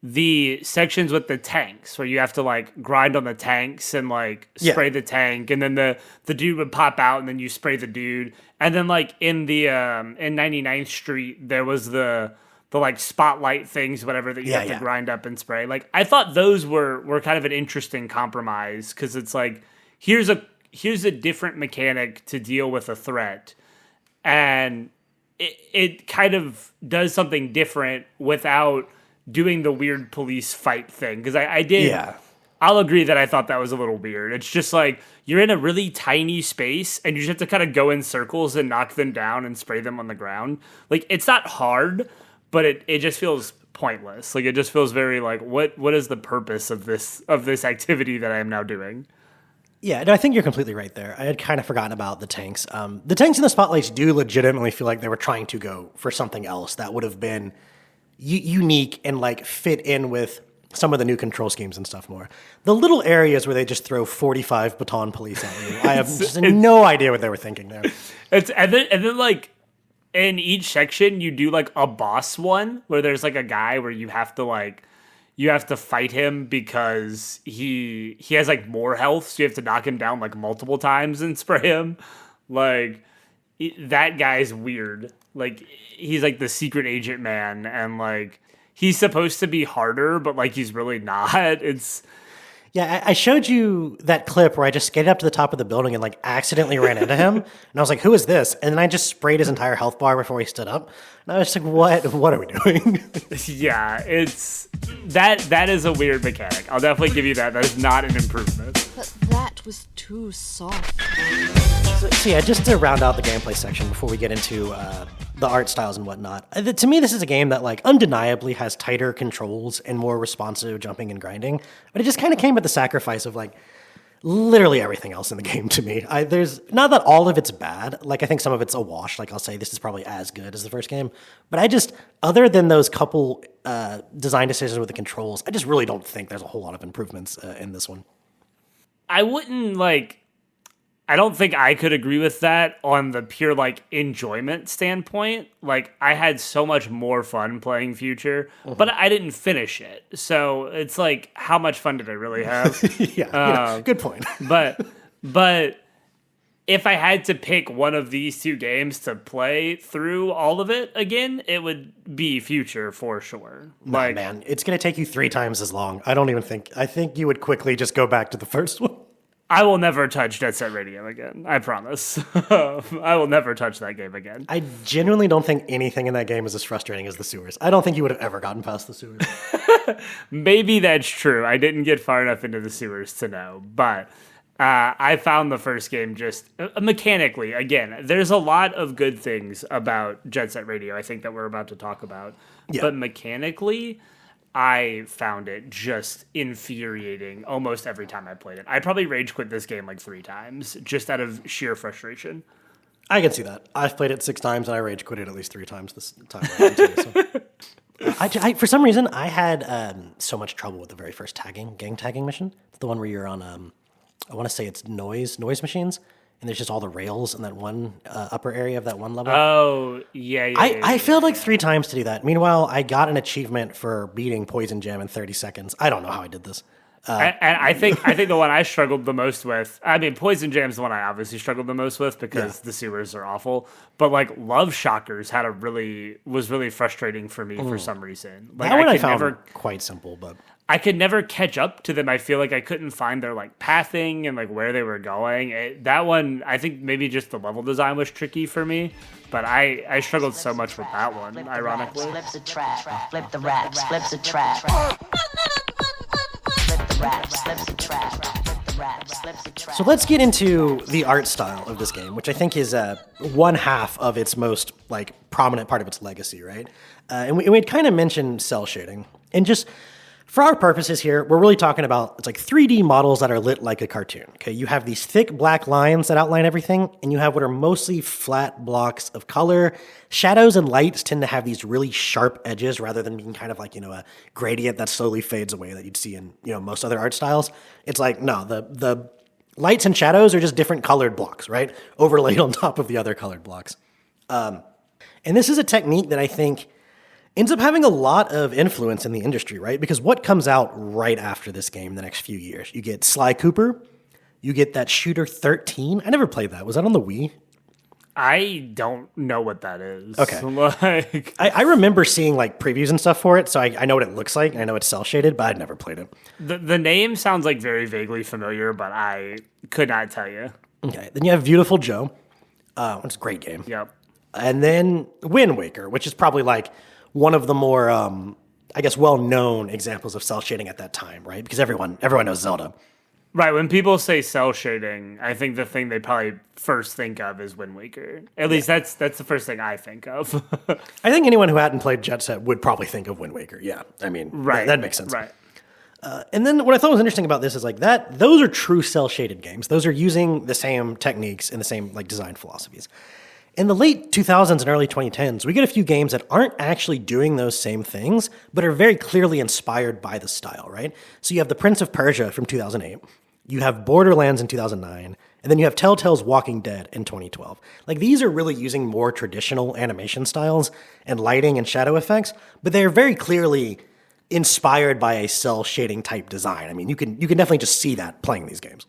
the sections with the tanks where you have to, like, grind on the tanks and, like, spray the tank, and then the dude would pop out and then you spray the dude. And then, like, in the in 99th Street, there was the like spotlight things, whatever, that you have to grind up and spray. Like, I thought those were kind of an interesting compromise, because it's like, here's a different mechanic to deal with a threat, and it kind of does something different without doing the weird police fight thing. Because I'll agree that I thought that was a little weird. It's just like, you're in a really tiny space and you just have to kind of go in circles and knock them down and spray them on the ground. Like, it's not hard, but it just feels pointless. Like, it just feels very like, what is the purpose of this activity that I am now doing? Yeah, no, I think you're completely right there. I had kind of forgotten about the tanks. The tanks and the spotlights do legitimately feel like they were trying to go for something else that would have been unique and, like, fit in with some of the new control schemes and stuff more. The little areas where they just throw 45 baton police at you, I have just no idea what they were thinking there. And then like, in each section you do, like, a boss one where there's, like, a guy where you have to fight him because he has, like, more health, so you have to knock him down, like, multiple times and spray him. Like, that guy's weird. Like, he's, like, the secret agent man, and, like, he's supposed to be harder, but, like, he's really not. It's... Yeah, I showed you that clip where I just skated up to the top of the building and, like, accidentally ran into him. And I was like, who is this? And then I just sprayed his entire health bar before he stood up. And I was just like, what are we doing? Yeah, it's... That is a weird mechanic. I'll definitely give you that. That is not an improvement. But that was too soft. So yeah, just to round out the gameplay section before we get into the art styles and whatnot. To me, this is a game that, like, undeniably has tighter controls and more responsive jumping and grinding, but it just kind of came at the sacrifice of, like, literally everything else in the game to me. There's not that all of it's bad. Like, I think some of it's a wash. Like, I'll say this is probably as good as the first game, but I just, other than those couple design decisions with the controls, I just really don't think there's a whole lot of improvements in this one. I don't think I could agree with that on the pure, like, enjoyment standpoint. Like, I had so much more fun playing Future, but I didn't finish it. So it's like, how much fun did I really have? Yeah, good point. but if I had to pick one of these 2 games to play through all of it again, it would be Future for sure. Like, man, it's going to take you 3 times as long. I think you would quickly just go back to the first one. I will never touch SET Radio again. I promise. I will never touch that game again. I genuinely don't think anything in that game is as frustrating as the sewers. I don't think you would have ever gotten past the sewers. Maybe that's true. I didn't get far enough into the sewers to know. But I found the first game just mechanically, again, there's a lot of good things about Jet Set Radio, I think, that we're about to talk about. Yeah. But mechanically, I found it just infuriating almost every time I played it. I probably rage quit this game like 3 times just out of sheer frustration. I can see that. I've played it 6 times and I rage quit it at least 3 times this time around too. So. I for some reason, I had so much trouble with the very first gang tagging mission. It's the one where you're on, I want to say it's noise machines, and there's just all the rails in that one upper area of that one level. Oh, yeah. I failed like 3 times to do that. Meanwhile, I got an achievement for beating Poison Jam in 30 seconds. I don't know how I did this. And I think the one I struggled the most with, I mean, Poison Jam's the one I obviously struggled the most with because the sewers are awful. But like Love Shockers was really frustrating for me for some reason. Like that one I found quite simple, but I could never catch up to them. I feel like I couldn't find their like pathing and like where they were going. That one, I think maybe just the level design was tricky for me. But I struggled so much with that one, ironically. Flips a trap, flip the raps, flips a trap. So let's get into the art style of this game, which I think is one half of its most like prominent part of its legacy, right? And we'd kind of mentioned cell shading, and just for our purposes here, we're really talking about it's like 3D models that are lit like a cartoon. Okay, you have these thick black lines that outline everything, and you have what are mostly flat blocks of color. Shadows and lights tend to have these really sharp edges rather than being kind of like, a gradient that slowly fades away that you'd see in, most other art styles. It's like, no, the lights and shadows are just different colored blocks, right? Overlaid on top of the other colored blocks. And this is a technique that I think ends up having a lot of influence in the industry, right? Because what comes out right after this game the next few years? You get Sly Cooper, you get that Shooter 13. I never played that. Was that on the Wii? I don't know what that is. Okay. Like I remember seeing like previews and stuff for it, so I know what it looks like, and I know it's cel-shaded, but I'd never played it. The name sounds like very vaguely familiar, but I could not tell you. Okay, then you have Beautiful Joe, which is a great game. Yep. And then Wind Waker, which is probably like one of the more, I guess, well-known examples of cel shading at that time, right? Because everyone knows Zelda. Right, when people say cel shading, I think the thing they probably first think of is Wind Waker. At least that's the first thing I think of. I think anyone who hadn't played Jet Set would probably think of Wind Waker. Yeah, I mean, right, that makes sense. Right. And then what I thought was interesting about this is like that; those are true cel-shaded games. Those are using the same techniques and the same like design philosophies. In the late 2000s and early 2010s, we get a few games that aren't actually doing those same things, but are very clearly inspired by the style, right? So you have The Prince of Persia from 2008, you have Borderlands in 2009, and then you have Telltale's Walking Dead in 2012. Like, these are really using more traditional animation styles and lighting and shadow effects, but they are very clearly inspired by a cel shading type design. I mean, you can definitely just see that playing these games.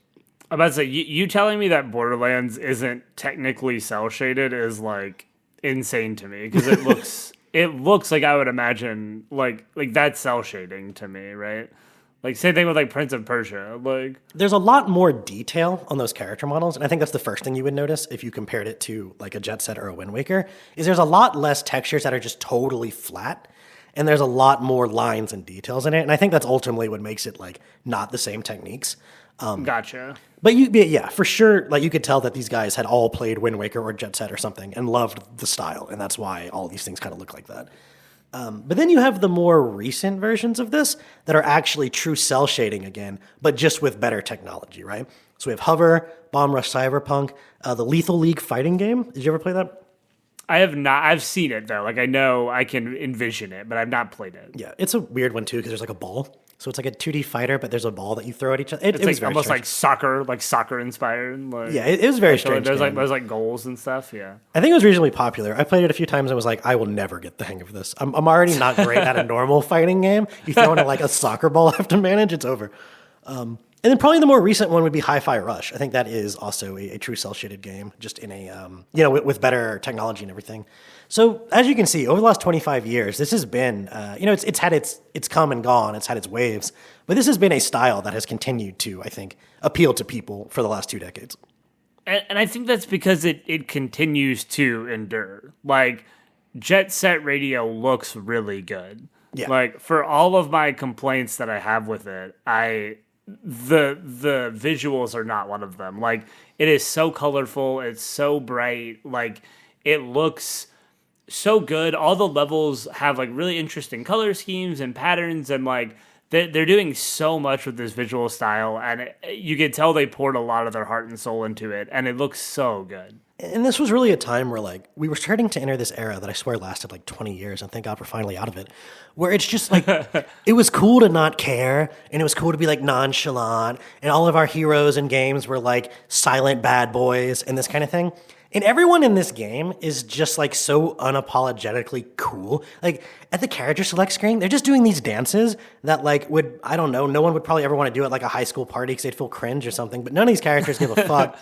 I'm about to say, you telling me that Borderlands isn't technically cel shaded is like insane to me because it looks like I would imagine like that's cel shading to me, right? Like same thing with like Prince of Persia. Like there's a lot more detail on those character models, and I think that's the first thing you would notice if you compared it to like a Jet Set or a Wind Waker. Is there's a lot less textures that are just totally flat, and there's a lot more lines and details in it, and I think that's ultimately what makes it like not the same techniques. Gotcha. But yeah, for sure, like you could tell that these guys had all played Wind Waker or Jet Set or something and loved the style, and that's why all these things kind of look like that. But then you have the more recent versions of this that are actually true cel shading again, but just with better technology, right? So we have Hover, Bomb Rush Cyberpunk, the Lethal League fighting game. Did you ever play that? I have not. I've seen it though. Like I know I can envision it, but I've not played it. Yeah, it's a weird one too because there's like a ball. So it's like a 2D fighter, but there's a ball that you throw at each other. It's like almost strange. like soccer inspired. Like, yeah, it was very strange. There's like goals and stuff. Yeah, I think it was reasonably popular. I played it a few times and was like, I will never get the hang of this. I'm already not great at a normal fighting game. You throw in like a soccer ball I have to manage, it's over. And then probably the more recent one would be Hi-Fi Rush. I think that is also a true cel-shaded game, just in a with better technology and everything. So as you can see, over the last 25 years, this has been it's had its come and gone, it's had its waves, but this has been a style that has continued to, I think, appeal to people for the last 2 decades. And I think that's because it continues to endure. Like Jet Set Radio looks really good. Yeah. Like for all of my complaints that I have with it, I the visuals are not one of them. Like, it is so colorful, it's so bright, like it looks so good. All the levels have like really interesting color schemes and patterns, and like they're doing so much with this visual style, and you can tell they poured a lot of their heart and soul into it, and it looks so good. And this was really a time where, like, we were starting to enter this era that I swear lasted like 20 years, and thank God we're finally out of it, where it's just like, it was cool to not care, and it was cool to be like nonchalant, and all of our heroes in games were like silent bad boys and this kind of thing. And everyone in this game is just like so unapologetically cool. Like at the character select screen, they're just doing these dances that like would, I don't know, no one would probably ever want to do at like a high school party because they'd feel cringe or something, but none of these characters give a fuck.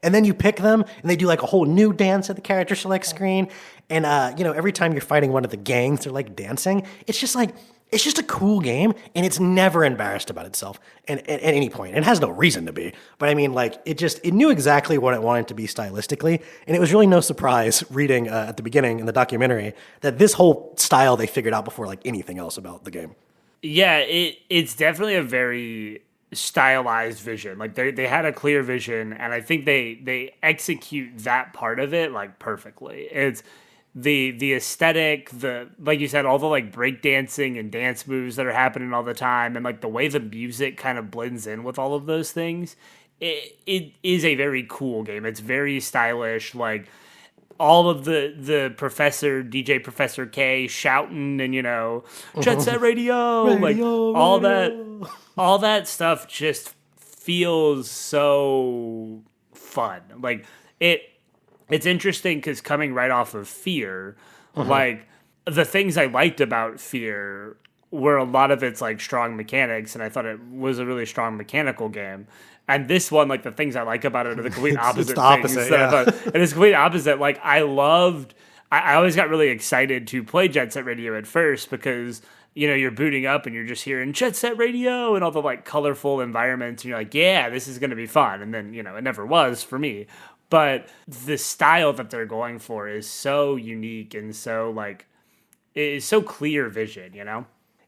And then you pick them, and they do like a whole new dance at the character select screen. And, every time you're fighting one of the gangs, they're like dancing. It's just like, it's just a cool game, and it's never embarrassed about itself at any point. It has no reason to be. But I mean, like, it knew exactly what it wanted to be stylistically. And it was really no surprise reading at the beginning in the documentary that this whole style they figured out before like anything else about the game. Yeah, it's definitely a very stylized vision. Like they had a clear vision, and I think they execute that part of it like perfectly. It's the aesthetic, the, like you said, all the like breakdancing and dance moves that are happening all the time, and like the way the music kind of blends in with all of those things. It is a very cool game. It's very stylish. Like all of the DJ Professor K shouting, and Jet Set Radio, like all that stuff just feels so fun. Like it's interesting because coming right off of Fear, like the things I liked about Fear were a lot of its like strong mechanics, and I thought it was a really strong mechanical game. And this one, like the things I like about it are the complete opposite. It's the opposite, yeah. And it's complete opposite. Like I always got really excited to play Jet Set Radio at first because you're booting up and you're just hearing Jet Set Radio and all the like colorful environments, and you're like, yeah, this is going to be fun. And then, it never was for me. But the style that they're going for is so unique and so like, it is so clear vision,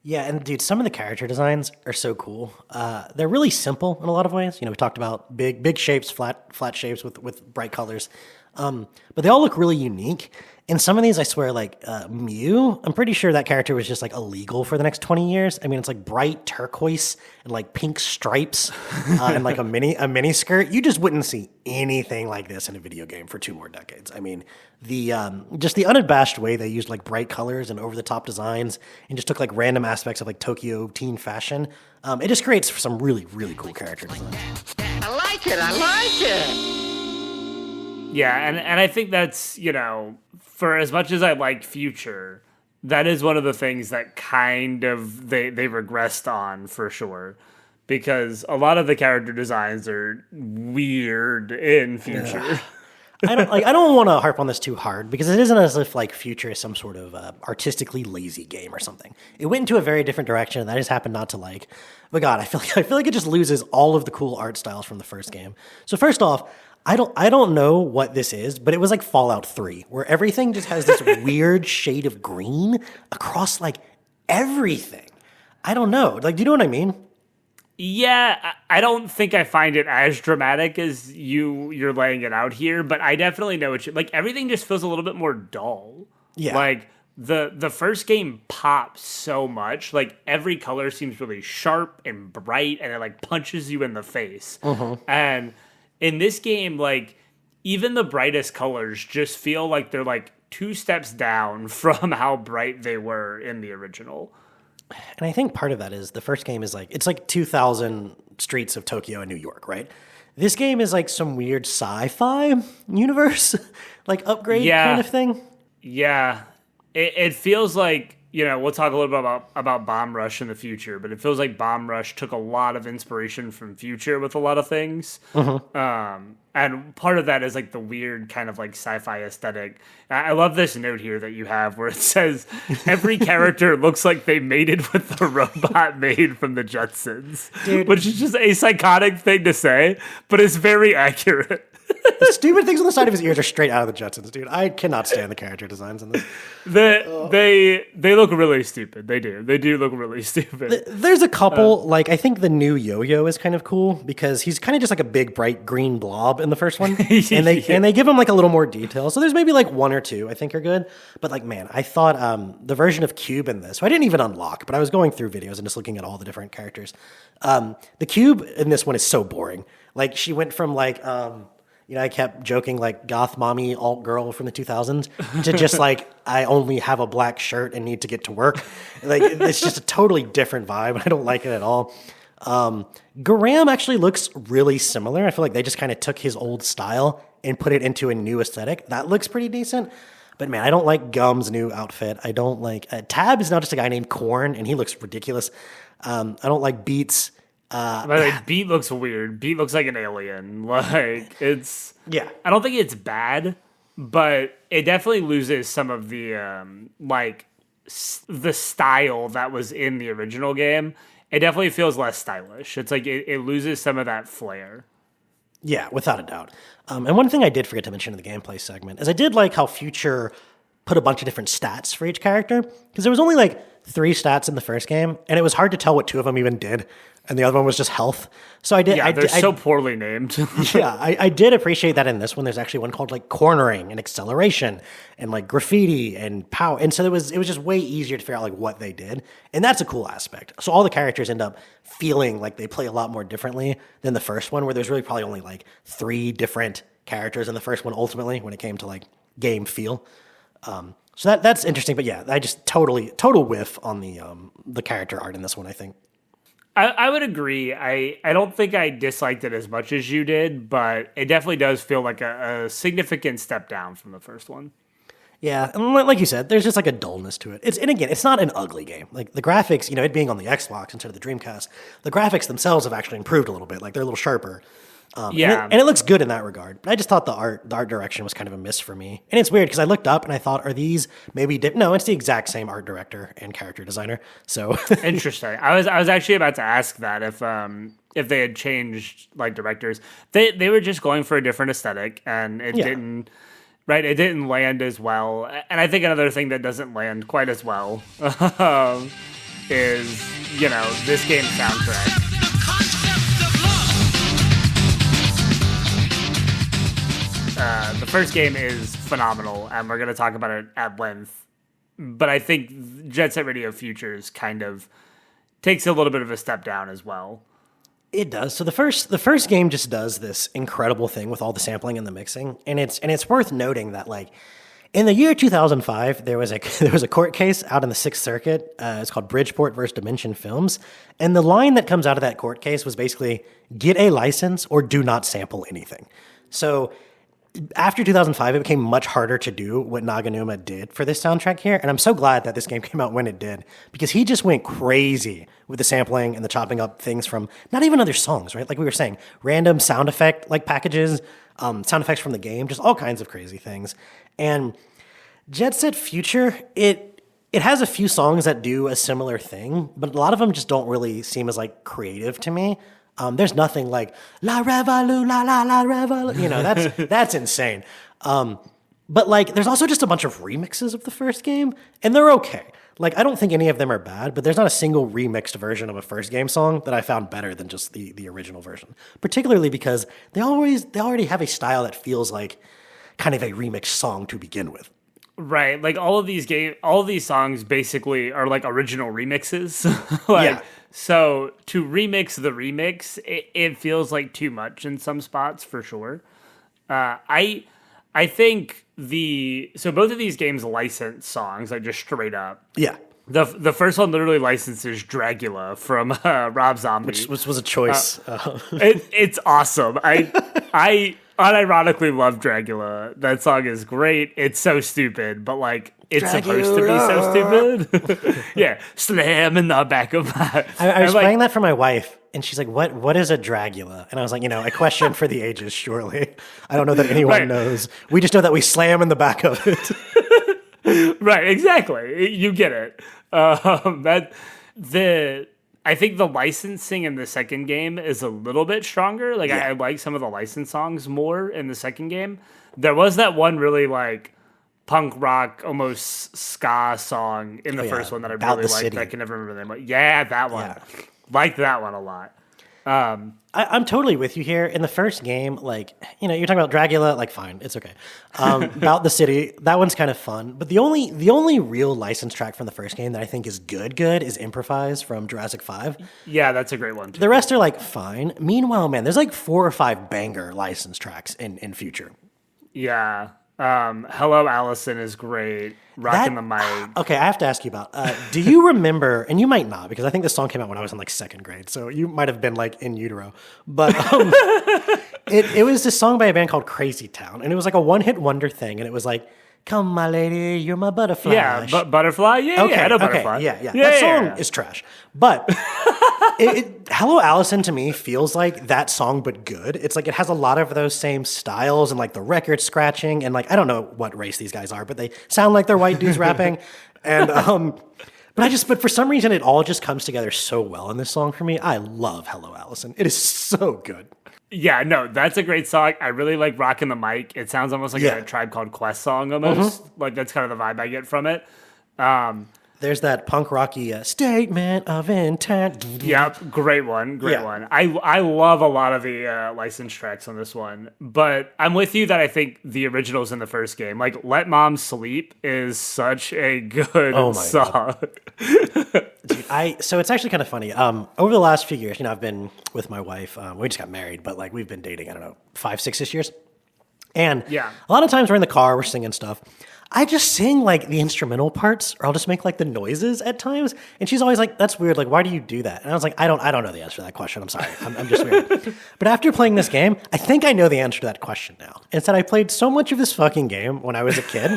Yeah, and dude, some of the character designs are so cool. They're really simple in a lot of ways. We talked about big shapes, flat shapes with bright colors. But they all look really unique. And some of these, I swear, like Mew, I'm pretty sure that character was just like illegal for the next 20 years. I mean, it's like bright turquoise and like pink stripes and like a mini skirt. You just wouldn't see anything like this in a video game for 2 more decades. I mean, the just the unabashed way they used like bright colors and over the top designs and just took like random aspects of like Tokyo teen fashion. It just creates some really, really cool character designs. I like it. Yeah, and I think that's, for as much as I like Future, that is one of the things that kind of they regressed on for sure. Because a lot of the character designs are weird in Future. Yeah. I don't want to harp on this too hard because it isn't as if like Future is some sort of artistically lazy game or something. It went into a very different direction that I just happened not to like. But God, I feel like it just loses all of the cool art styles from the first game. So first off, I don't know what this is, but it was like Fallout 3, where everything just has this weird shade of green across like everything. I don't know. Like, do you know what I mean? Yeah, I don't think I find it as dramatic as you're laying it out here, but I definitely know what like everything just feels a little bit more dull. Yeah. Like the first game pops so much. Like every color seems really sharp and bright, and it like punches you in the face. And in this game, like, even the brightest colors just feel like they're, like, 2 steps down from how bright they were in the original. And I think part of that is the first game is, like, it's like 2,000 streets of Tokyo and New York, right? This game is, like, some weird sci-fi universe, like, upgrade kind of thing. Yeah. It feels like, we'll talk a little bit about Bomb Rush in the future, but it feels like Bomb Rush took a lot of inspiration from Future with a lot of things. And part of that is like the weird kind of like sci-fi aesthetic. I love this note here that you have where it says every character looks like they mated with the robot made from the Jetsons, Dude. Which is just a psychotic thing to say, but it's very accurate. The stupid things on the side of his ears are straight out of the Jetsons, dude. I cannot stand the character designs in this. They look really stupid. They do look really stupid. There's a couple, like I think the new Yo-Yo is kind of cool because he's kind of just like a big bright green blob in the first one, and they give him like a little more detail. So there's maybe like one or two I think are good. But like man, I thought the version of Cube in this, who I didn't even unlock, but I was going through videos and just looking at all the different characters. The Cube in this one is so boring. Like she went from like I kept joking like goth mommy alt girl from the 2000s to just like I only have a black shirt and need to get to work. Like it's just a totally different vibe. I don't like it at all. Graham actually looks really similar. I feel like they just kind of took his old style and put it into a new aesthetic. That looks pretty decent. But man, I don't like Gum's new outfit. I don't like Tab is now just a guy named Corn and he looks ridiculous. I don't like Beats. By the way, Beat looks weird. Beat looks like an alien. Like it's I don't think it's bad, but it definitely loses some of the the style that was in the original game. It definitely feels less stylish. It's like it loses some of that flair. Yeah, without a doubt. And one thing I did forget to mention in the gameplay segment is I did like how Future put a bunch of different stats for each character because there was only like 3 stats in the first game, and it was hard to tell what 2 of them even did, and the other one was just health. So I did. Yeah, they're so poorly named. Yeah, I did appreciate that in this one. There's actually one called like cornering and acceleration and like graffiti and power, and so it was just way easier to figure out like what they did, and that's a cool aspect. So all the characters end up feeling like they play a lot more differently than the first one, where there's really probably only like 3 different characters in the first one ultimately when it came to like game feel. So that's interesting, but yeah, I just total whiff on the character art in this one, I think. I would agree. I don't think I disliked it as much as you did, but it definitely does feel like a significant step down from the first one. Yeah, and like you said, there's just like a dullness to it. And again, it's not an ugly game. Like the graphics, it being on the Xbox instead of the Dreamcast, the graphics themselves have actually improved a little bit. Like they're a little sharper. And it looks good in that regard. But I just thought the art direction was kind of a miss for me. And it's weird because I looked up and I thought, are these maybe no? It's the exact same art director and character designer. So interesting. I was actually about to ask that if they had changed like directors. They were just going for a different aesthetic, and it didn't. Right, it didn't land as well. And I think another thing that doesn't land quite as well is this game's soundtrack. The first game is phenomenal, and we're going to talk about it at length. But I think Jet Set Radio Futures kind of takes a little bit of a step down as well. It does. So the first game just does this incredible thing with all the sampling and the mixing, and it's worth noting that like in the year 2005 there was a court case out in the Sixth Circuit. It's called Bridgeport versus Dimension Films, and the line that comes out of that court case was basically get a license or do not sample anything. So after 2005, it became much harder to do what Naganuma did for this soundtrack here, and I'm so glad that this game came out when it did, because he just went crazy with the sampling and the chopping up things from not even other songs, right? Like we were saying, random sound effect like packages, sound effects from the game, just all kinds of crazy things. And Jet Set Future, it has a few songs that do a similar thing, but a lot of them just don't really seem as like creative to me. There's nothing like La Revolu, La La La Revolu. That's insane. But like, there's also just a bunch of remixes of the first game, and they're okay. Like, I don't think any of them are bad, but there's not a single remixed version of a first game song that I found better than just the original version. Particularly because they already have a style that feels like kind of a remixed song to begin with. Right, like all of these songs basically are like original remixes. So to remix the remix, it feels like too much in some spots for sure. I think both of these games license songs like just straight up. Yeah. The first one literally licenses Dragula from Rob Zombie, which was a choice. It's awesome. I unironically love Dragula. That song is great. It's so stupid, but like it's Dragula. Supposed to be so stupid. Yeah, slam in the back of my. I was playing that for my wife, and she's like, "What is a Dragula?" And I was like, a question for the ages. Surely, I don't know that anyone knows. We just know that we slam in the back of it. Right, exactly. You get it. I think the licensing in the second game is a little bit stronger. Like I like some of the licensed songs more in the second game. There was that one really like punk rock, almost ska song in the first one that I really liked. I can never remember the name. Yeah, that one. Yeah. Liked that one a lot. I'm totally with you here. In the first game, like, you're talking about Dracula, like, fine, it's okay. About the city, that one's kind of fun. But the only real licensed track from the first game that I think is good is Improvise from Jurassic 5. Yeah, that's a great one, too. The rest are, like, fine. Meanwhile, man, there's, like, 4 or 5 banger licensed tracks in Future. Yeah. Hello, Allison is great. Rockin' the Mic. Okay, I have to ask you about, do you remember, and you might not, because I think this song came out when I was in like 2nd grade, so you might have been like in utero, but it was this song by a band called Crazy Town, and it was like a one-hit wonder thing, and it was like, come my lady, you're my butterfly. Yeah, Butterfly? Yeah, okay, I know Butterfly. Okay, yeah. That song is trash, but Hello, Allison to me feels like that song, but good. It's like it has a lot of those same styles and like the record scratching and like I don't know what race these guys are, but they sound like they're white dudes rapping. And but for some reason it all just comes together so well in this song for me. I love Hello, Allison. It is so good. Yeah, no, that's a great song. I really like Rockin' the Mic. It sounds almost like a Tribe Called Quest song almost. Like that's kind of the vibe I get from it. There's that punk rocky statement of intent. Yep, great one. I love a lot of the licensed tracks on this one, but I'm with you that I think the originals in the first game, like Let Mom Sleep, is such a good song. Dude, so it's actually kind of funny. Over the last few years, I've been with my wife. We just got married, but like we've been dating, I don't know, 5, 6-ish years. And a lot of times we're in the car, we're singing stuff. I just sing like the instrumental parts, or I'll just make like the noises at times. And she's always like, "That's weird. Like, why do you do that?" And I was like, "I don't know the answer to that question. I'm sorry. I'm just weird." But after playing this game, I think I know the answer to that question now. It's that I played so much of this fucking game when I was a kid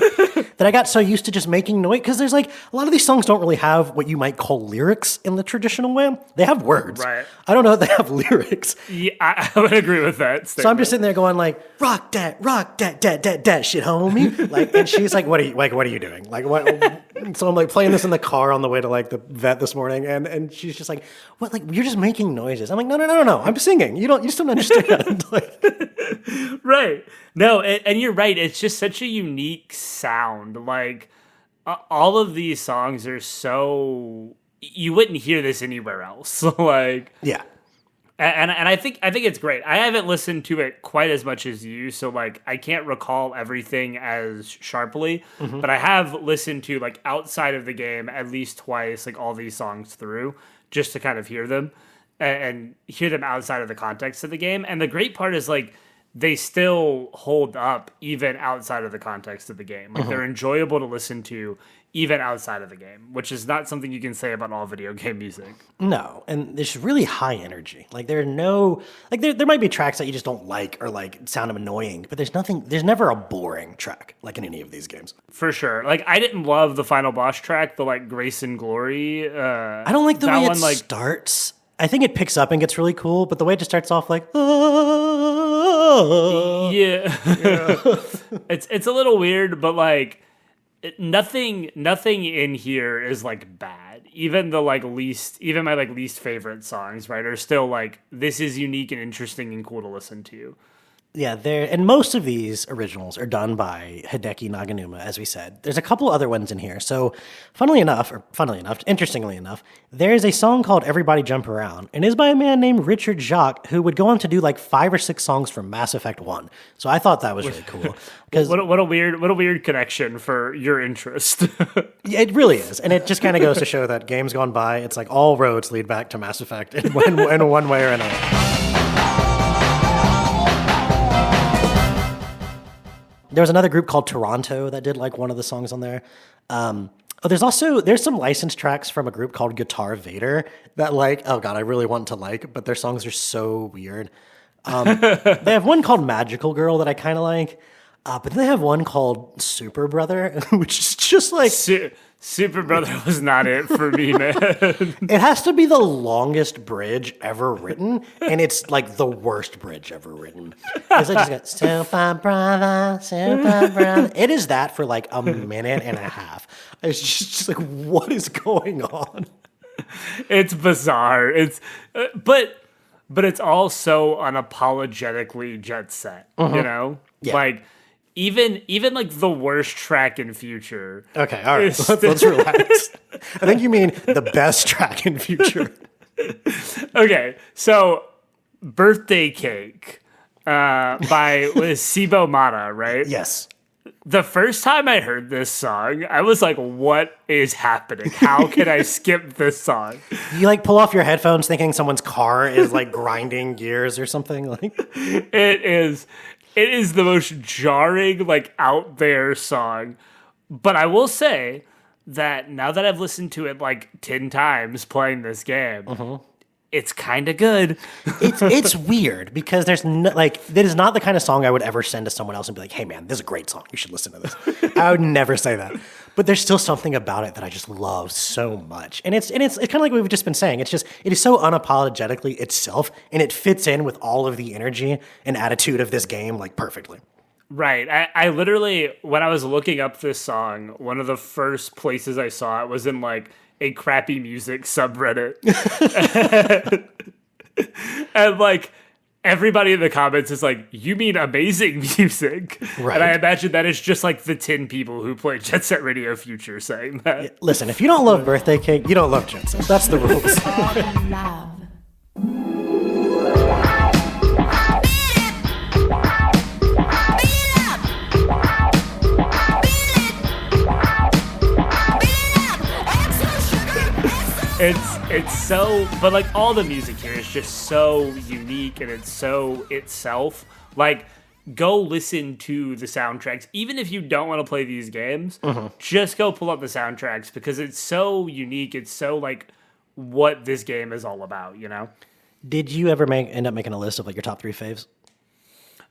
that I got so used to just making noise. Because there's like a lot of these songs don't really have what you might call lyrics in the traditional way. They have words. Right. I don't know if they have lyrics. Yeah, I would agree with that statement. So I'm just sitting there going like, rock that shit, homie. Like, and she's like, what are you doing? Like, what? So I'm like playing this in the car on the way to like the vet this morning, and she's just like, what? Like, you're just making noises. I'm like, no. I'm singing. You just don't understand. Right. No, and you're right. It's just such a unique sound. Like, all of these songs are so you wouldn't hear this anywhere else. Like, yeah. And I think it's great. I haven't listened to it quite as much as you, so like I can't recall everything as sharply. But I have listened to like outside of the game at least twice, like all these songs through, just to kind of hear them and hear them outside of the context of the game. And the great part is like they still hold up even outside of the context of the game. Like they're enjoyable to listen to even outside of the game, which is not something you can say about all video game music. No, and there's really high energy. Like there might be tracks that you just don't like or like sound annoying, but there's never a boring track like in any of these games. For sure. Like I didn't love the final boss track, the like Grace and Glory. I don't like the way it starts. I think it picks up and gets really cool, but the way it just starts off like, yeah. It's a little weird, but like nothing in here is like bad. Even my least favorite songs, right, are still like, this is unique and interesting and cool to listen to. Yeah, and most of these originals are done by Hideki Naganuma, as we said. There's a couple other ones in here. So, interestingly enough, there is a song called Everybody Jump Around, and it is by a man named Richard Jacques, who would go on to do like 5 or 6 songs from Mass Effect 1. So I thought that was really cool. What a weird connection for your interest. Yeah, it really is. And it just kind of goes to show that games gone by, it's like all roads lead back to Mass Effect in one way or another. There was another group called Toronto that did like one of the songs on there. There's some licensed tracks from a group called Guitar Vader that like, oh God, I really want to like, but their songs are so weird. They have one called Magical Girl that I kind of like, but then they have one called Super Brother, which is just like... Super Brother was not it for me, man. It has to be the longest bridge ever written, and it's like the worst bridge ever written. Because I just got Super Brother, Super Brother. It is that for like a minute and a half. It's just like, what is going on? It's bizarre. But it's all so unapologetically Jet Set, you know? Yeah. Like even like the worst track in Future. Okay, all right. is Let's relax. I think you mean the best track in Future. Okay, so Birthday Cake by Sibo Mata, right? Yes. The first time I heard this song, I was like, what is happening? How can I skip this song? You like pull off your headphones thinking someone's car is like grinding gears or something like. It is the most jarring, like out there song. But I will say that now that I've listened to it like 10 times playing this game, it's kind of good. It's weird because there's no, like, that is not the kind of song I would ever send to someone else and be like, hey man, this is a great song, you should listen to this. I would never say that. But there's still something about it that I just love so much. And it's kind of like we've just been saying. It is so unapologetically itself, and it fits in with all of the energy and attitude of this game like perfectly. Right. I literally, when I was looking up this song, one of the first places I saw it was in like a crappy music subreddit. And like everybody in the comments is like, you mean amazing music? Right. And I imagine that is just like the 10 people who play Jet Set Radio Future saying that. Listen, if you don't love Birthday Cake, you don't love Jet Set. That's the rules. Love. It's so, but like all the music here is just so unique and it's so itself. Like, go listen to the soundtracks. Even if you don't want to play these games, just go pull up the soundtracks because it's so unique. It's so like what this game is all about, you know? Did you ever end up making a list of like your top 3 faves?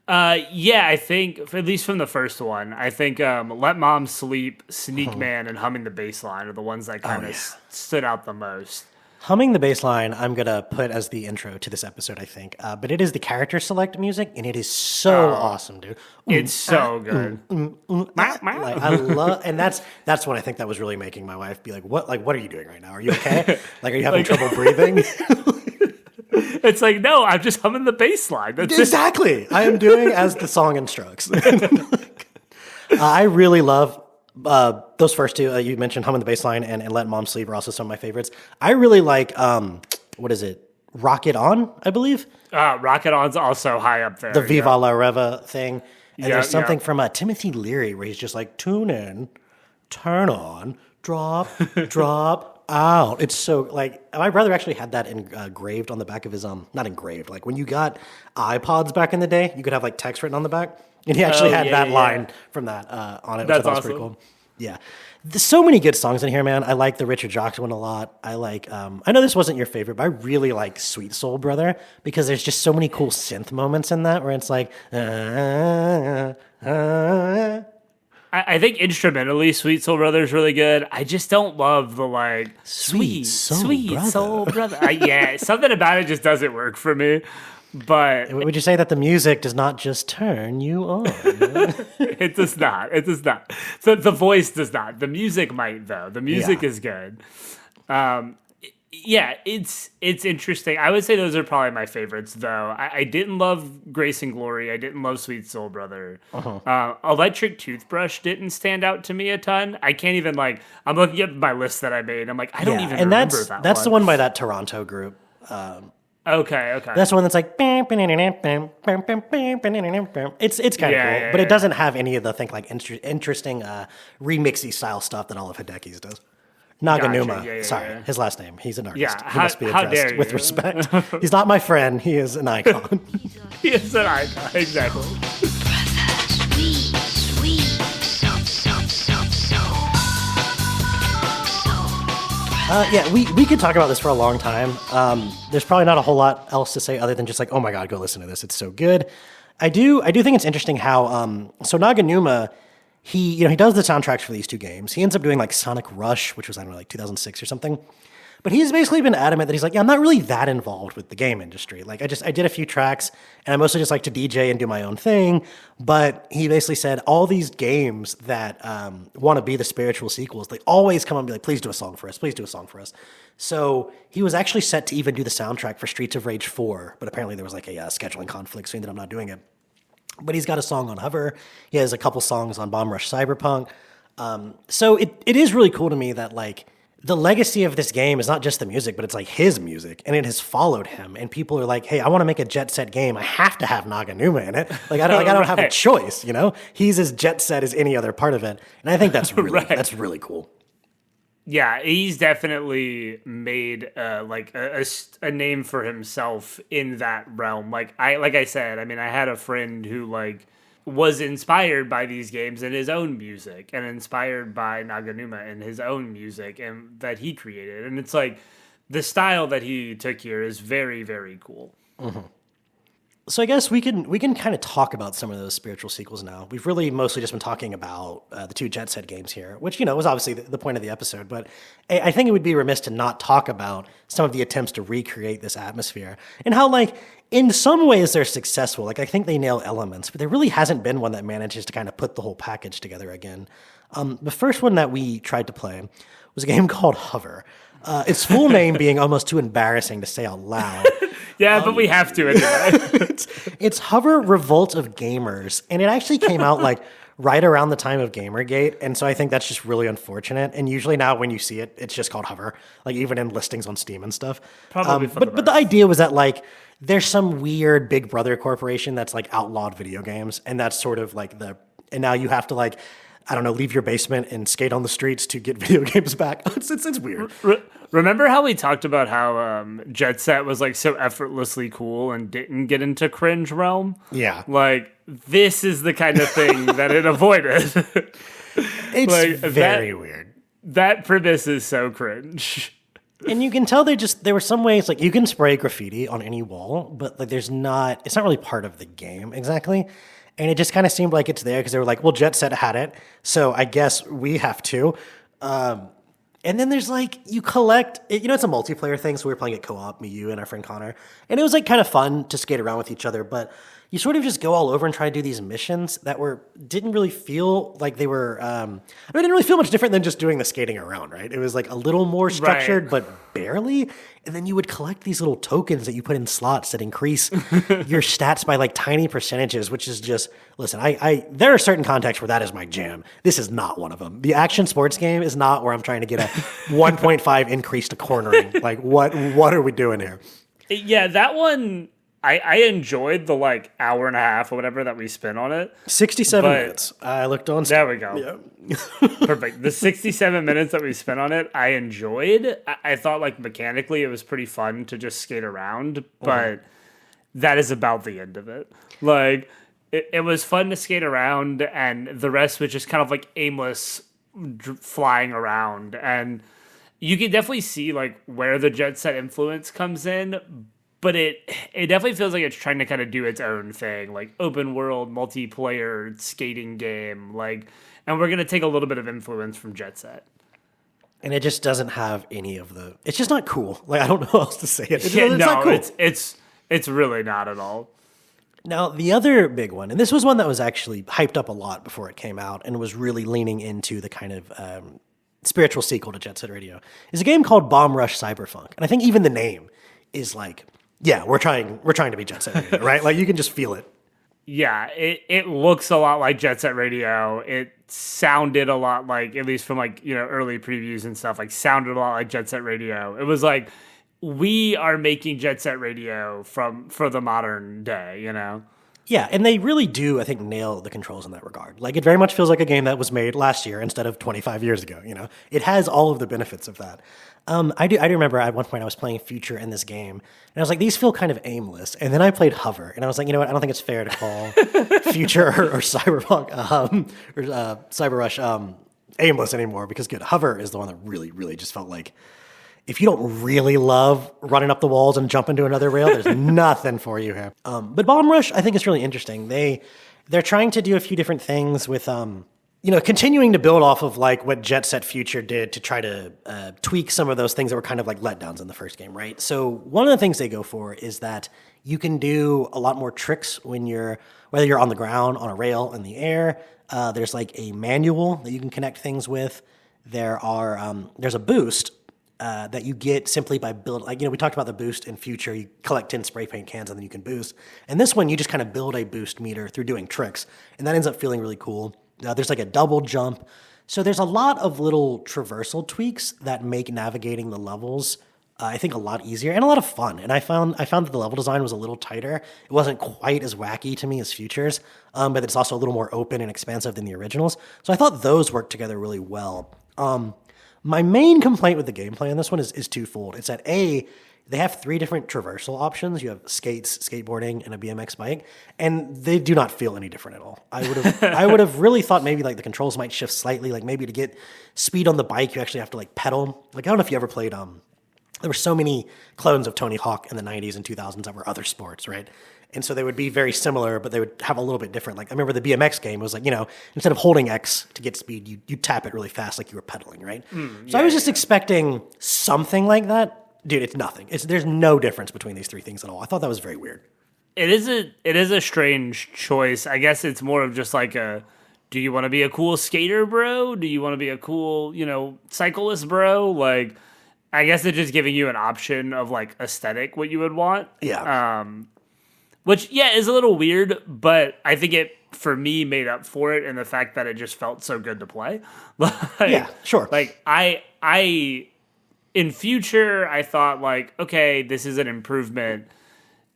Yeah, I think, at least from the first one, I think Let Mom Sleep, Sneakman, and Humming the Bassline are the ones that kind of stood out the most. Humming the Bassline, I'm going to put as the intro to this episode, I think. But it is the character select music, and it is so awesome, dude. It's so good. Like, I love, and that's when I think that was really making my wife be like, what are you doing right now? Are you okay? Like, are you having trouble breathing? It's like, no, I'm just humming the bass line. That's Exactly. I am doing as the song instructs. I really love those first two. You mentioned Humming the Bass Line and Let Mom Sleep are also some of my favorites. I really like, what is it? Rocket On, I believe. Rocket On's also high up there. The Viva La Reva thing. And Yeah, there's something yeah. from Timothy Leary where he's just like, tune in, turn on, drop, drop out. It's so, like, my brother actually had that engraved on the back of his, not engraved, like when you got iPods back in the day, you could have like text written on the back. And he actually had that line from that on it, which I That's thought was pretty awesome. cool. Yeah. There's so many good songs in here, man. I like the Richard Jocks one a lot. I like, I know this wasn't your favorite, but I really like Sweet Soul Brother because there's just so many cool synth moments in that where it's like, I think instrumentally, Sweet Soul Brother is really good. I just don't love the like Sweet Soul Brother. Soul Brother. Yeah, something about it just doesn't work for me. But Would you say that the music does not just turn you on? it does not. It does not. So the voice does not. The music might though. The music Yeah. is good. Yeah, it's interesting. I would say those are probably my favorites, though. I didn't love Grace and Glory. I didn't love Sweet Soul Brother. Electric Toothbrush didn't stand out to me a ton. I can't even like. I'm looking at my list that I made. I'm like, I don't even and remember that's the one by that Toronto group. Okay. That's the one that's like. It's kind of Yeah, cool, yeah, but yeah. it doesn't have any of the interesting remixy style stuff that all of Hideki's does. Naganuma, Gotcha. Yeah, sorry, yeah. his last name. He's an artist. Yeah, He must be how addressed dare with you. respect. He's not my friend. He is an icon. Yes, an icon. Exactly. Sweet, sweet, so. Yeah, we could talk about this for a long time. There's probably not a whole lot else to say other than just like, oh my god, go listen to this. It's so good. I do think it's interesting how so Naganuma, he does the soundtracks for these two games. He ends up doing like Sonic Rush, which was I don't know like 2006 or something. But he's basically been adamant that he's like, yeah, I'm not really that involved with the game industry. Like, I did a few tracks, and I mostly just like to DJ and do my own thing. But he basically said all these games that want to be the spiritual sequels, they always come and be like, please do a song for us, please do a song for us. So he was actually set to even do the soundtrack for Streets of Rage 4, but apparently there was like a scheduling conflict, so he ended up not doing it. But he's got a song on Hover. He has a couple songs on Bomb Rush Cyberpunk. So it is really cool to me that like the legacy of this game is not just the music, but it's like his music, and it has followed him. And people are like, hey, I want to make a Jet Set game. I have to have Naganuma in it. Like I don't have a choice, you know? He's as Jet Set as any other part of it. And I think that's really that's really cool. Yeah, he's definitely made like a name for himself in that realm. Like I said, I mean, I had a friend who like was inspired by these games in his own music, and inspired by Naganuma in his own music and that he created. And it's like the style that he took here is very, very cool. Mm-hmm. So I guess we can kind of talk about some of those spiritual sequels now. We've really mostly just been talking about the two Jet Set games here, which, you know, was obviously the point of the episode. But I think it would be remiss to not talk about some of the attempts to recreate this atmosphere and how, like, in some ways they're successful. Like, I think they nail elements, but there really hasn't been one that manages to kind of put the whole package together again. The first one that we tried to play was a game called Hover. Its full name being almost too embarrassing to say out loud. Yeah, but we have to anyway. It's Hover Revolt of Gamers, and it actually came out like right around the time of Gamergate, and so I think that's just really unfortunate. And usually now when you see it, it's just called Hover, like even in listings on Steam and stuff. Probably but the idea was that like there's some weird Big Brother corporation that's like outlawed video games, and that's sort of like and now you have to like, I don't know, leave your basement and skate on the streets to get video games back. It's weird. Remember how we talked about how Jet Set was like so effortlessly cool and didn't get into cringe realm? Yeah. Like, this is the kind of thing that it avoided. It's like, very weird. That premise is so cringe. And you can tell there were some ways, like, you can spray graffiti on any wall, but like it's not really part of the game exactly. And it just kind of seemed like it's there because they were like, well, Jet Set had it, so I guess we have to. And then there's like, you collect, you know, it's a multiplayer thing, so we were playing it co-op, me, you, and our friend Connor. And it was like kind of fun to skate around with each other, but you sort of just go all over and try to do these missions that didn't really feel like they were, it didn't really feel much different than just doing the skating around, right? It was like a little more structured, but barely. And then you would collect these little tokens that you put in slots that increase your stats by like tiny percentages, which is just, listen, there are certain contexts where that is my jam. This is not one of them. The action sports game is not where I'm trying to get a 1.5 increase to cornering. Like, what are we doing here? Yeah, that one, I enjoyed the like hour and a half or whatever that we spent on it. 67 minutes. I looked on. There we go. Yeah. Perfect. The 67 minutes that we spent on it, I enjoyed. I thought like mechanically it was pretty fun to just skate around, but that is about the end of it. Like, it was fun to skate around, and the rest was just kind of like aimless flying around. And you can definitely see like where the Jet Set influence comes in, but it definitely feels like it's trying to kind of do its own thing, like open world, multiplayer, skating game, like, and we're going to take a little bit of influence from Jet Set. And it just doesn't have any of it's just not cool. Like, I don't know how else to say it. It's no, not cool. It's really not at all. Now, the other big one, and this was one that was actually hyped up a lot before it came out and was really leaning into the kind of spiritual sequel to Jet Set Radio, is a game called Bomb Rush Cyberpunk. And I think even the name is like, yeah, we're trying to be Jet Set Radio, right? Like, you can just feel it. Yeah, it looks a lot like Jet Set Radio. It sounded a lot like, at least from like, you know, early previews and stuff, like sounded a lot like Jet Set Radio. It was like, we are making Jet Set Radio for the modern day, you know? Yeah, and they really do, I think, nail the controls in that regard. Like, it very much feels like a game that was made last year instead of 25 years ago, you know? It has all of the benefits of that. I do remember at one point I was playing Future in this game, and I was like, these feel kind of aimless. And then I played Hover, and I was like, you know what? I don't think it's fair to call Future or Cyberpunk or Cyber Rush aimless anymore, because good, Hover is the one that really, really just felt like, if you don't really love running up the walls and jumping to another rail, there's nothing for you here. But Bomb Rush, I think, is really interesting. They're trying to do a few different things with continuing to build off of like what Jet Set Future did to try to tweak some of those things that were kind of like letdowns in the first game, right? So one of the things they go for is that you can do a lot more tricks whether you're on the ground, on a rail, in the air. There's like a manual that you can connect things with. There's a boost that you get simply by building, like, we talked about the boost in Future. You collect 10 spray paint cans and then you can boost. And this one, you just kind of build a boost meter through doing tricks. And that ends up feeling really cool. There's like a double jump. So there's a lot of little traversal tweaks that make navigating the levels, I think, a lot easier and a lot of fun. And I found that the level design was a little tighter. It wasn't quite as wacky to me as Futures, but it's also a little more open and expansive than the originals. So I thought those worked together really well. My main complaint with the gameplay on this one is twofold. It's that they have 3 different traversal options. You have skates, skateboarding, and a BMX bike, and they do not feel any different at all. I would have really thought maybe like the controls might shift slightly. Like maybe to get speed on the bike, you actually have to like pedal. Like I don't know if you ever played. There were so many clones of Tony Hawk in the 90s and 2000s that were other sports, right? And so they would be very similar, but they would have a little bit different. Like I remember the BMX game was like, instead of holding X to get speed, you tap it really fast like you were pedaling, right? So I was just expecting something like that. Dude, it's nothing. There's no difference between these 3 things at all. I thought that was very weird. It is a strange choice. I guess it's more of just like do you want to be a cool skater, bro? Do you want to be a cool, cyclist, bro? Like, I guess it's just giving you an option of like aesthetic, what you would want. Yeah. Which, is a little weird, but I think it, for me, made up for it in the fact that it just felt so good to play. Yeah, sure. Like, in Future, I thought, like, okay, this is an improvement.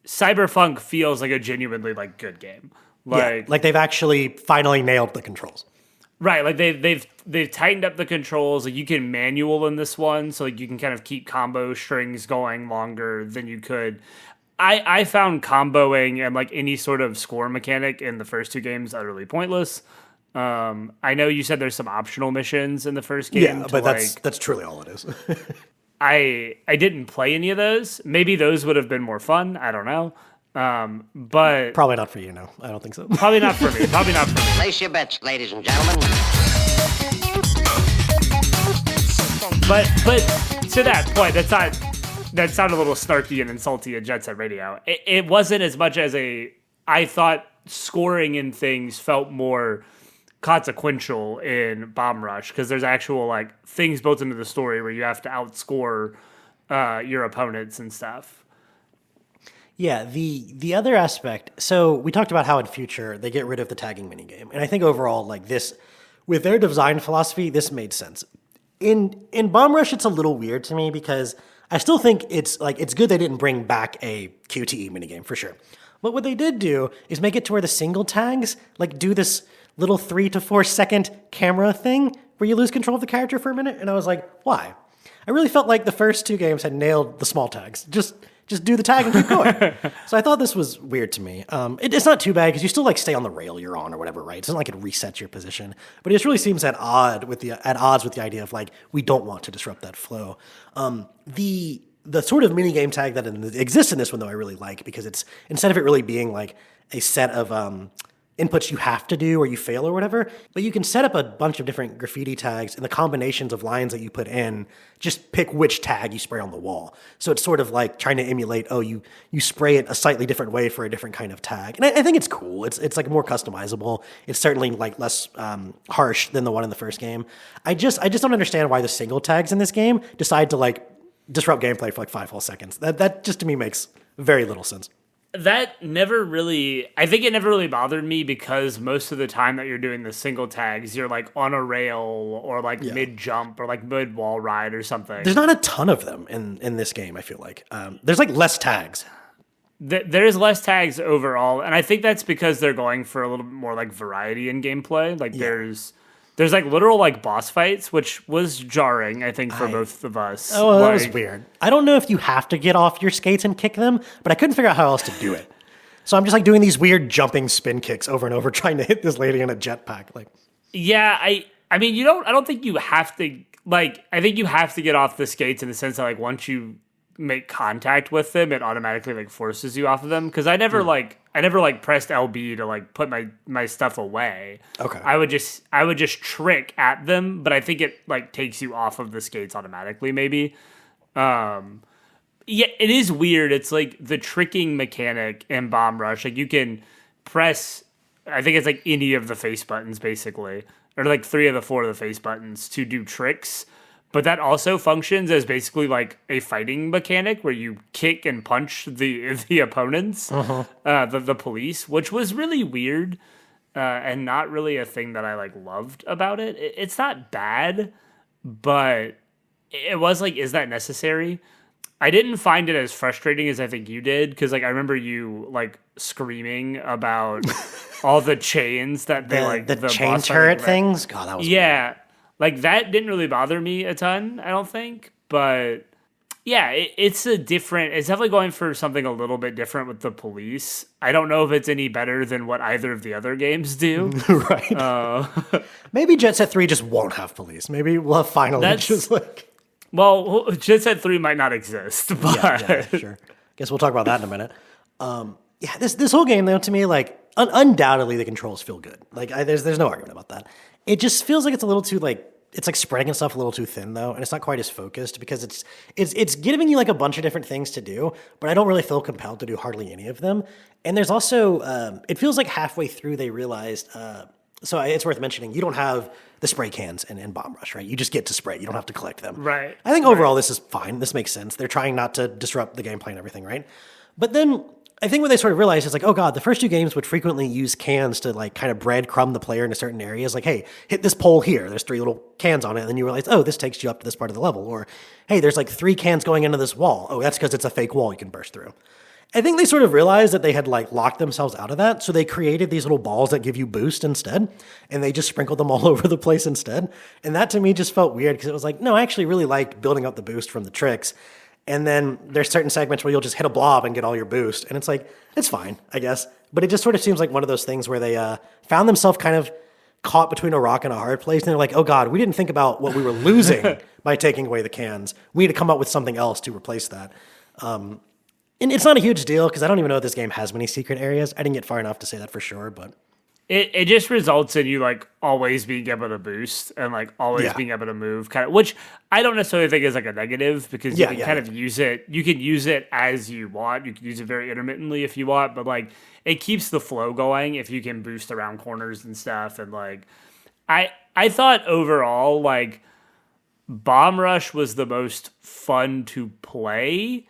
Cyberpunk feels like a genuinely, like, good game. Like they've actually finally nailed the controls. Right, like they've tightened up the controls. Like you can manual in this one, so like you can kind of keep combo strings going longer than you could. I found comboing and like any sort of score mechanic in the first 2 games utterly pointless. I know you said there's some optional missions in the first game. Yeah, but that's truly all it is. I didn't play any of those. Maybe those would have been more fun. I don't know. But probably not for you, no. I don't think so. Probably not for me. Place your bets, ladies and gentlemen. But to that point, that sounded a little snarky and insulty at Jet Set Radio. It wasn't as much as I thought scoring in things felt more consequential in Bomb Rush because there's actual like things built into the story where you have to outscore your opponents and stuff. Yeah, the other aspect, so we talked about how in Future they get rid of the tagging minigame. And I think overall, like this, with their design philosophy, this made sense. In Bomb Rush, it's a little weird to me because I still think it's good they didn't bring back a QTE minigame, for sure. But what they did do is make it to where the single tags, like do this little 3 to 4 second camera thing where you lose control of the character for a minute. And I was like, why? I really felt like the first 2 games had nailed the small tags. Just do the tag and keep going. So I thought this was weird to me. It's not too bad because you still like stay on the rail you're on or whatever, right? It's not like it resets your position, but it just really seems at odds with the idea of like we don't want to disrupt that flow. The sort of mini game tag that exists in this one though I really like because it's instead of it really being like a set of inputs you have to do or you fail or whatever, but you can set up a bunch of different graffiti tags and the combinations of lines that you put in, just pick which tag you spray on the wall. So it's sort of like trying to emulate, you spray it a slightly different way for a different kind of tag. And I think it's cool. It's like more customizable. It's certainly like less harsh than the one in the first game. I just don't understand why the single tags in this game decide to like disrupt gameplay for like 5 whole seconds. That just to me makes very little sense. That never really, I think it never really bothered me because most of the time that you're doing the single tags, you're like on a rail or like mid jump or like mid wall ride or something. There's not a ton of them in this game, I feel like. There's like less tags. There is less tags overall. And I think that's because they're going for a little bit more like variety in gameplay. Like there's like literal like boss fights, which was jarring, I think, for both of us. Oh, well, that was weird. I don't know if you have to get off your skates and kick them, but I couldn't figure out how else to do it. So I'm just like doing these weird jumping spin kicks over and over, trying to hit this lady in a jetpack. Like, yeah, I mean, I don't think you have to. Like, I think you have to get off the skates in the sense that like once you make contact with them, it automatically like forces you off of them. Because I never pressed LB to like put my stuff away. Okay. I would just trick at them, but I think it like takes you off of the skates automatically. Maybe. Yeah, it is weird. It's like the tricking mechanic in Bomb Rush. Like you can press, I think it's like any of the face buttons basically, or like 3 of the 4 of the face buttons to do tricks. But that also functions as basically like a fighting mechanic where you kick and punch the opponents, the police, which was really weird and not really a thing that I like loved about it. It's not bad, but it was like, is that necessary? I didn't find it as frustrating as I think you did, because like I remember you like screaming about all the chains that they the chain turret things. God, that was weird. Like that didn't really bother me a ton, I don't think. But yeah, it's definitely going for something a little bit different with the police. I don't know if it's any better than what either of the other games do. Right. Maybe Jet Set 3 just won't have police. Maybe we'll have finally just like. Well, Jet Set 3 might not exist, but yeah, sure. Guess we'll talk about that in a minute. Yeah, this whole game though, to me, like undoubtedly the controls feel good. Like there's no argument about that. It just feels like it's a little too like it's like spreading itself a little too thin though, and it's not quite as focused because it's giving you like a bunch of different things to do, but I don't really feel compelled to do hardly any of them. And there's also it feels like halfway through they realized. So it's worth mentioning, you don't have the spray cans in Bomb Rush, right? You just get to spray. You don't have to collect them. Right. I think overall this is fine. This makes sense. They're trying not to disrupt the gameplay and everything, right? But then I think what they sort of realized is like, oh God, the first 2 games would frequently use cans to like kind of breadcrumb the player into certain areas. Like, hey, hit this pole here. There's 3 little cans on it. And then you realize, oh, this takes you up to this part of the level. Or, hey, there's like 3 cans going into this wall. Oh, that's because it's a fake wall you can burst through. I think they sort of realized that they had like locked themselves out of that. So they created these little balls that give you boost instead. And they just sprinkled them all over the place instead. And that to me just felt weird because it was like, no, I actually really liked building up the boost from the tricks. And then there's certain segments where you'll just hit a blob and get all your boost. And it's like, it's fine, I guess. But it just sort of seems like one of those things where they found themselves kind of caught between a rock and a hard place. And they're like, oh God, we didn't think about what we were losing by taking away the cans. We need to come up with something else to replace that. And it's not a huge deal because I don't even know if this game has many secret areas. I didn't get far enough to say that for sure, but it just results in you like always being able to boost and like always being able to move, kind of, which I don't necessarily think is like a negative because you can kind of use it. You can use it as you want. You can use it very intermittently if you want, but like it keeps the flow going if you can boost around corners and stuff. And like I thought overall like Bomb Rush was the most fun to play,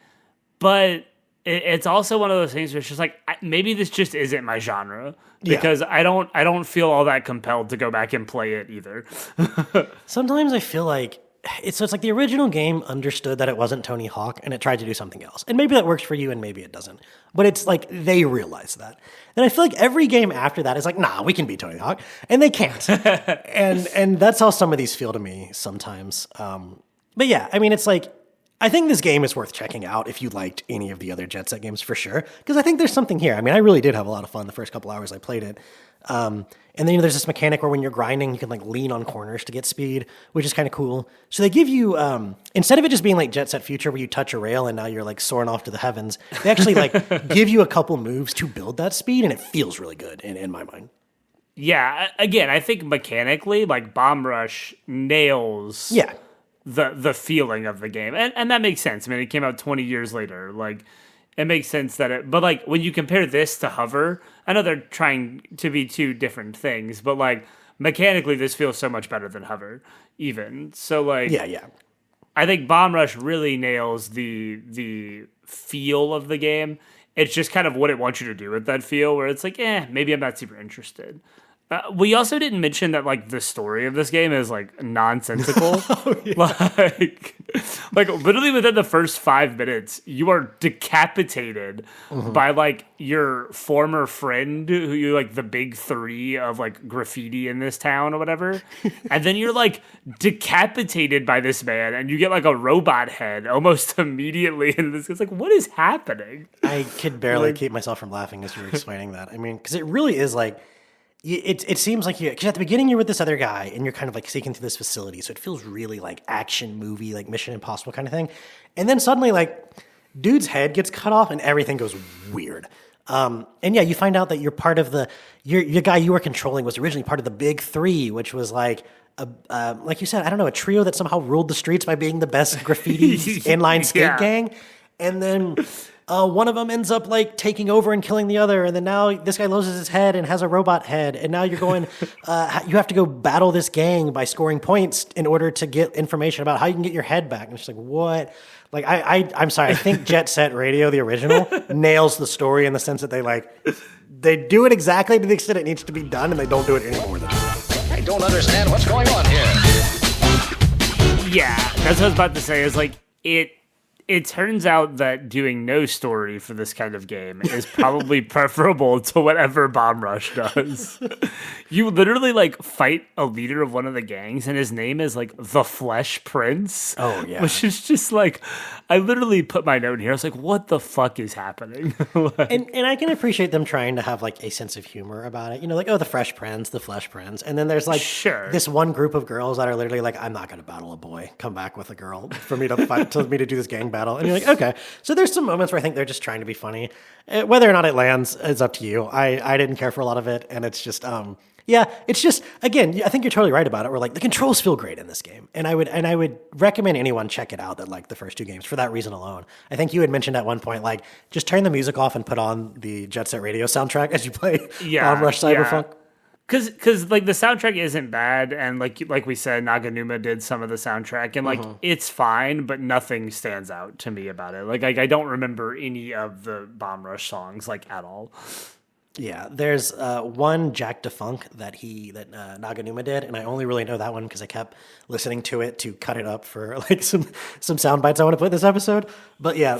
but it's also one of those things where it's just like maybe this just isn't my genre because I don't feel all that compelled to go back and play it either. Sometimes I feel like it's like the original game understood that it wasn't Tony Hawk and it tried to do something else. And maybe that works for you and maybe it doesn't. But it's like they realize that. And I feel like every game after that is like, nah, we can beat Tony Hawk. And they can't. and that's how some of these feel to me sometimes. But yeah, I mean, it's like, I think this game is worth checking out if you liked any of the other Jet Set games for sure, because I think there's something here. I mean, I really did have a lot of fun the first couple hours I played it. And then there's this mechanic where when you're grinding, you can like lean on corners to get speed, which is kind of cool. So they give you, instead of it just being like Jet Set Future where you touch a rail and now you're like soaring off to the heavens, they actually like give you a couple moves to build that speed, and it feels really good in my mind. Yeah, again, I think mechanically, like Bomb Rush nails the feeling of the game. And that makes sense. I mean, it came out 20 years later. Like, it makes sense that but like when you compare this to Hover, I know they're trying to be 2 different things, but like mechanically this feels so much better than Hover even. So like I think Bomb Rush really nails the feel of the game. It's just kind of what it wants you to do with that feel where it's like, maybe I'm not super interested. We also didn't mention that like the story of this game is like nonsensical. like literally within the first 5 minutes, you are decapitated by like your former friend who you like the big 3 of like graffiti in this town or whatever. And then you're like decapitated by this man and you get like a robot head almost immediately. And it's like, what is happening? I could barely keep myself from laughing as you were explaining that. I mean, because it really is like, it seems like because at the beginning you're with this other guy and you're kind of like sneaking through this facility, so it feels really like action movie, like Mission Impossible kind of thing. And then suddenly like dude's head gets cut off and everything goes weird. And yeah, you find out that you're part of your guy you were controlling was originally part of the Big Three, which was like like you said, I don't know, a trio that somehow ruled the streets by being the best graffiti inline skate gang. And then one of them ends up like taking over and killing the other. And then now this guy loses his head and has a robot head. And now you're going, you have to go battle this gang by scoring points in order to get information about how you can get your head back. And it's like, what? Like, I'm sorry. I think Jet Set Radio, the original, nails the story in the sense that they do it exactly to the extent it needs to be done, and they don't do it any more than that. I don't understand what's going on here. Yeah, that's what I was about to say. Is like it turns out that doing no story for this kind of game is probably preferable to whatever Bomb Rush does. You literally like fight a leader of one of the gangs, and his name is like the Flesh Prince. Oh yeah, which is just like, I literally put my note in here. I was like, what the fuck is happening? Like, and I can appreciate them trying to have like a sense of humor about it. You know, like, oh, the Fresh Prince, the Flesh Prince, and then there's like this one group of girls that are literally like, I'm not going to battle a boy. Come back with a girl for me to fight, to me to do this gang battle. And you're like, okay. So there's some moments where I think they're just trying to be funny. Whether or not it lands is up to you. I didn't care for a lot of it, and it's just yeah, it's just, again, I think you're totally right about it. Where like the controls feel great in this game, and I would recommend anyone check it out that like the first two games for that reason alone. I think you had mentioned at one point like just turn the music off and put on the Jet Set Radio soundtrack as you play Bomb Rush Cyberpunk. Cause like the soundtrack isn't bad, and like we said, Naganuma did some of the soundtrack, and like it's fine, but nothing stands out to me about it. Like I don't remember any of the Bomb Rush songs like at all. Yeah, there's one Jack DeFunk that Naganuma did, and I only really know that one because I kept listening to it to cut it up for like some sound bites I want to put this episode. But yeah,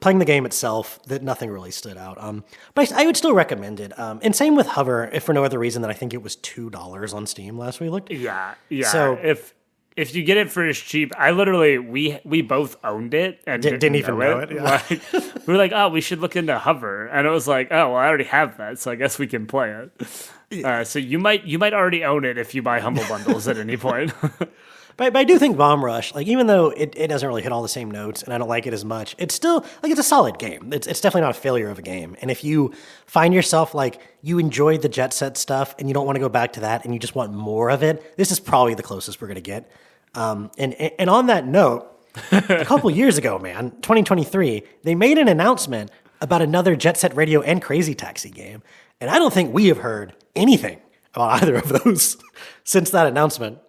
playing the game itself, that nothing really stood out. But I would still recommend it. And same with Hover, if for no other reason than I think it was $2 on Steam last we looked. Yeah. So if you get it for as cheap, I literally we both owned it and didn't even know it. Yeah. Like, we were like, oh, we should look into Hover, and it was like, oh, well, I already have that, so I guess we can play it. So you might already own it if you buy Humble Bundles at any point. But I do think Bomb Rush, like even though it doesn't really hit all the same notes, and I don't like it as much, it's still like it's a solid game. It's definitely not a failure of a game. And if you find yourself like you enjoyed the Jet Set stuff and you don't want to go back to that and you just want more of it, this is probably the closest we're gonna get. And on that note, a couple years ago, man, 2023, they made an announcement about another Jet Set Radio and Crazy Taxi game, and I don't think we have heard anything about either of those since that announcement.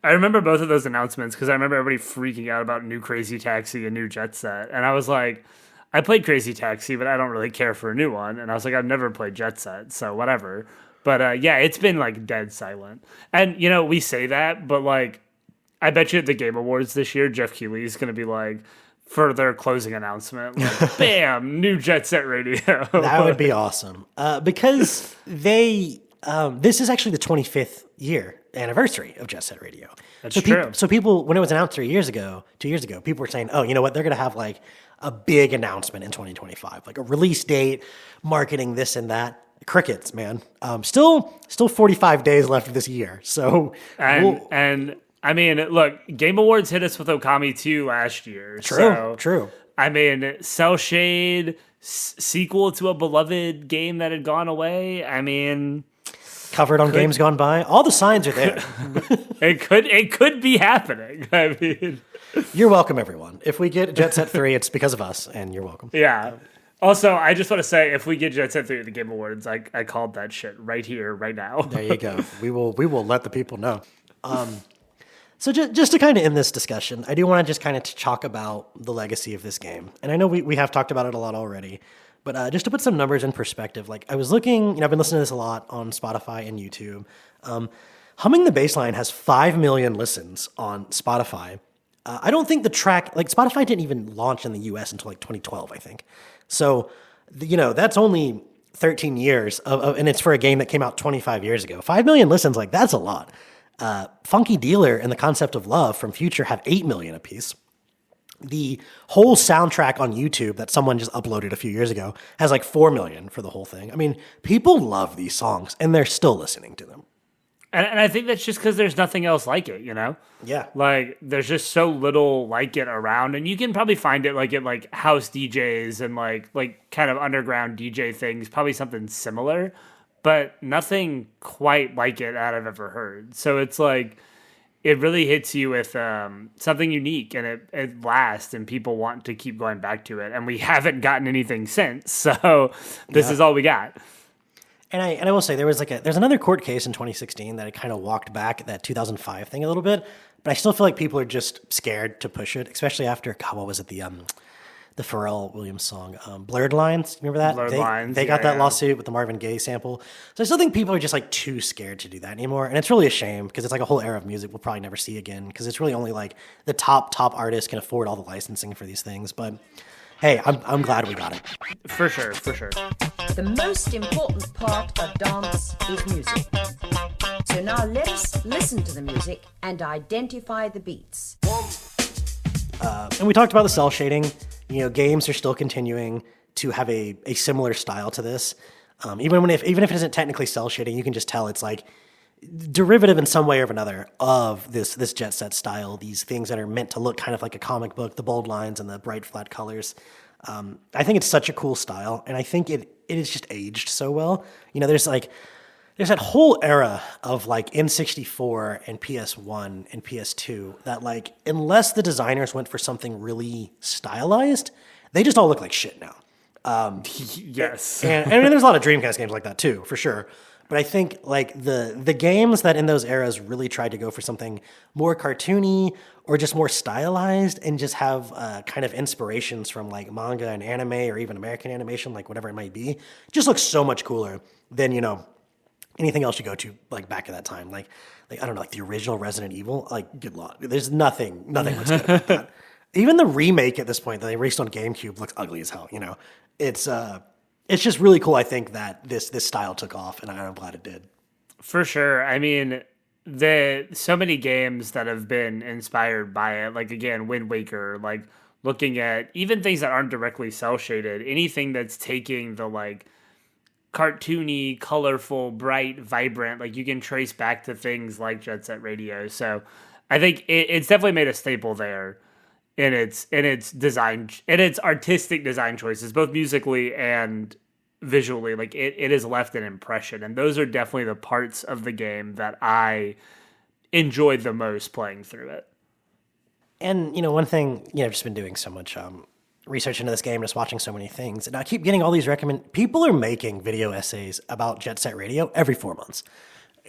I remember both of those announcements because I remember everybody freaking out about new Crazy Taxi and new Jet Set. And I was like, I played Crazy Taxi, but I don't really care for a new one. And I was like, I've never played Jet Set, so whatever. But yeah, it's been like dead silent. And, you know, we say that, but like, I bet you at the Game Awards this year, Jeff Keighley is going to be like, for their closing announcement, like, bam, new Jet Set Radio. That would be awesome. Because this is actually the 25th year anniversary of Jet Set Radio. That's true. So people, when it was announced 2 years ago, people were saying, oh, you know what, they're going to have like a big announcement in 2025, like a release date, marketing, this and that. Crickets, man. Still 45 days left of this year. So, and I mean, look, Game Awards hit us with Okami 2 last year. True. I mean, Cell Shade, sequel to a beloved game that had gone away. I mean, covered on games gone by. All the signs are there. It could be happening. I mean, you're welcome, everyone. If we get Jet Set 3, it's because of us, and you're welcome. Yeah. Also, I just want to say, if we get Jet Set 3 at the Game Awards, I called that shit right here, right now. There you go. We will let the people know. So just to kind of end this discussion, I do want to just kind of talk about the legacy of this game. And I know we have talked about it a lot already, but just to put some numbers in perspective, like I was looking, I've been listening to this a lot on Spotify and YouTube. Humming the Bassline has 5 million listens on Spotify. I don't think the track, like Spotify didn't even launch in the US until like 2012, I think. So, that's only 13 years and it's for a game that came out 25 years ago. 5 million listens, like that's a lot. Funky Dealer and The Concept of Love from Future have 8 million apiece. The whole soundtrack on YouTube that someone just uploaded a few years ago has like 4 million for the whole thing. I mean, people love these songs and they're still listening to them. And I think that's just because there's nothing else like it, you know? Yeah. Like, there's just so little like it around, and you can probably find it like at like house DJs and like kind of underground DJ things, probably something similar, but nothing quite like it that I've ever heard. So it's like, it really hits you with something unique, and it lasts, and people want to keep going back to it. And we haven't gotten anything since, so this is all we got. And I will say there's another court case in 2016 that I kind of walked back that 2005 thing a little bit, but I still feel like people are just scared to push it, especially after what was it, the Pharrell Williams song, Blurred Lines. Remember that? Blurred Lines. They got that lawsuit with the Marvin Gaye sample. So I still think people are just like too scared to do that anymore, and it's really a shame because it's like a whole era of music we'll probably never see again because it's really only like the top artists can afford all the licensing for these things. But hey, I'm glad we got it. For sure. The most important part of dance is music. So now let us listen to the music and identify the beats. And we talked about the cell shading. You know, games are still continuing to have a similar style to this. Even if it isn't technically cell shading, you can just tell it's like derivative in some way or another of this Jet Set style. These things that are meant to look kind of like a comic book, the bold lines and the bright flat colors. I think it's such a cool style, and I think it is just aged so well. You know, there's that whole era of like N64 and PS1 and PS2 that like, unless the designers went for something really stylized, they just all look like shit now. Yes. And I mean, there's a lot of Dreamcast games like that too, for sure. But I think like the games that in those eras really tried to go for something more cartoony or just more stylized and just have kind of inspirations from like manga and anime or even American animation, like whatever it might be, just looks so much cooler than, you know, anything else you go to like back at that time. Like I don't know, like the original Resident Evil, like good luck. There's nothing looks good about that. Even the remake at this point that they released on GameCube looks ugly as hell, you know. It's just really cool, I think, that this style took off, and I'm glad it did. For sure. I mean, so many games that have been inspired by it, like, again, Wind Waker, like, looking at even things that aren't directly cel-shaded, anything that's taking the, like, cartoony, colorful, bright, vibrant, like, you can trace back to things like Jet Set Radio. So I think it's definitely made a staple there. In its design, in its artistic design choices, both musically and visually, like it has left an impression, and those are definitely the parts of the game that I enjoyed the most playing through it. And you know, one thing, you know, I've just been doing so much research into this game, just watching so many things, and I keep getting all these people are making video essays about Jet Set Radio every 4 months.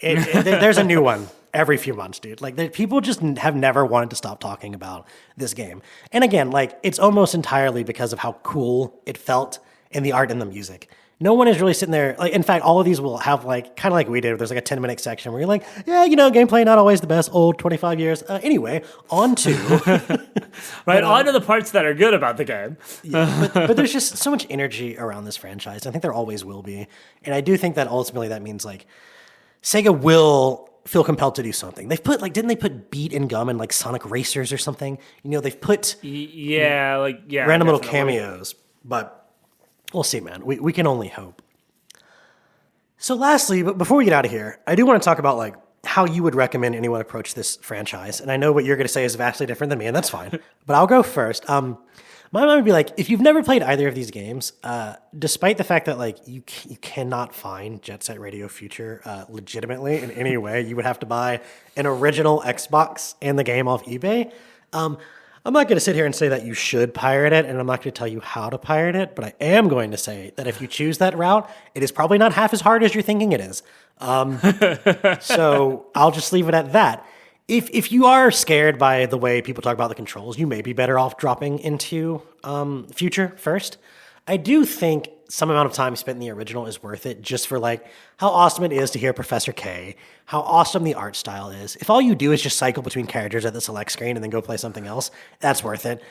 There's a new one every few months, dude. Like, people just have never wanted to stop talking about this game. And again, like, it's almost entirely because of how cool it felt in the art and the music. No one is really sitting there. Like, in fact, all of these will have like, kind of like we did, there's like a 10-minute section where you're like, yeah, you know, gameplay not always the best, old 25 years. Anyway, on to... Right, on to the parts that are good about the game. Yeah, but there's just so much energy around this franchise. I think there always will be. And I do think that ultimately that means like, SEGA will feel compelled to do something. They've put didn't they put Beat and Gum in like Sonic Racers or something? You know, they've put random little cameos, but we'll see, man. We can only hope. So lastly, but before we get out of here, I do want to talk about like how you would recommend anyone approach this franchise. And I know what you're going to say is vastly different than me, and that's fine. But I'll go first. My mind would be like, if you've never played either of these games, despite the fact that like you cannot find Jet Set Radio Future legitimately in any way, you would have to buy an original Xbox and the game off eBay. I'm not going to sit here and say that you should pirate it, and I'm not going to tell you how to pirate it, but I am going to say that if you choose that route, it is probably not half as hard as you're thinking it is. So I'll just leave it at that. If you are scared by the way people talk about the controls, you may be better off dropping into Future first. I do think some amount of time spent in the original is worth it just for like how awesome it is to hear Professor K, how awesome the art style is. If all you do is just cycle between characters at the select screen and then go play something else, that's worth it.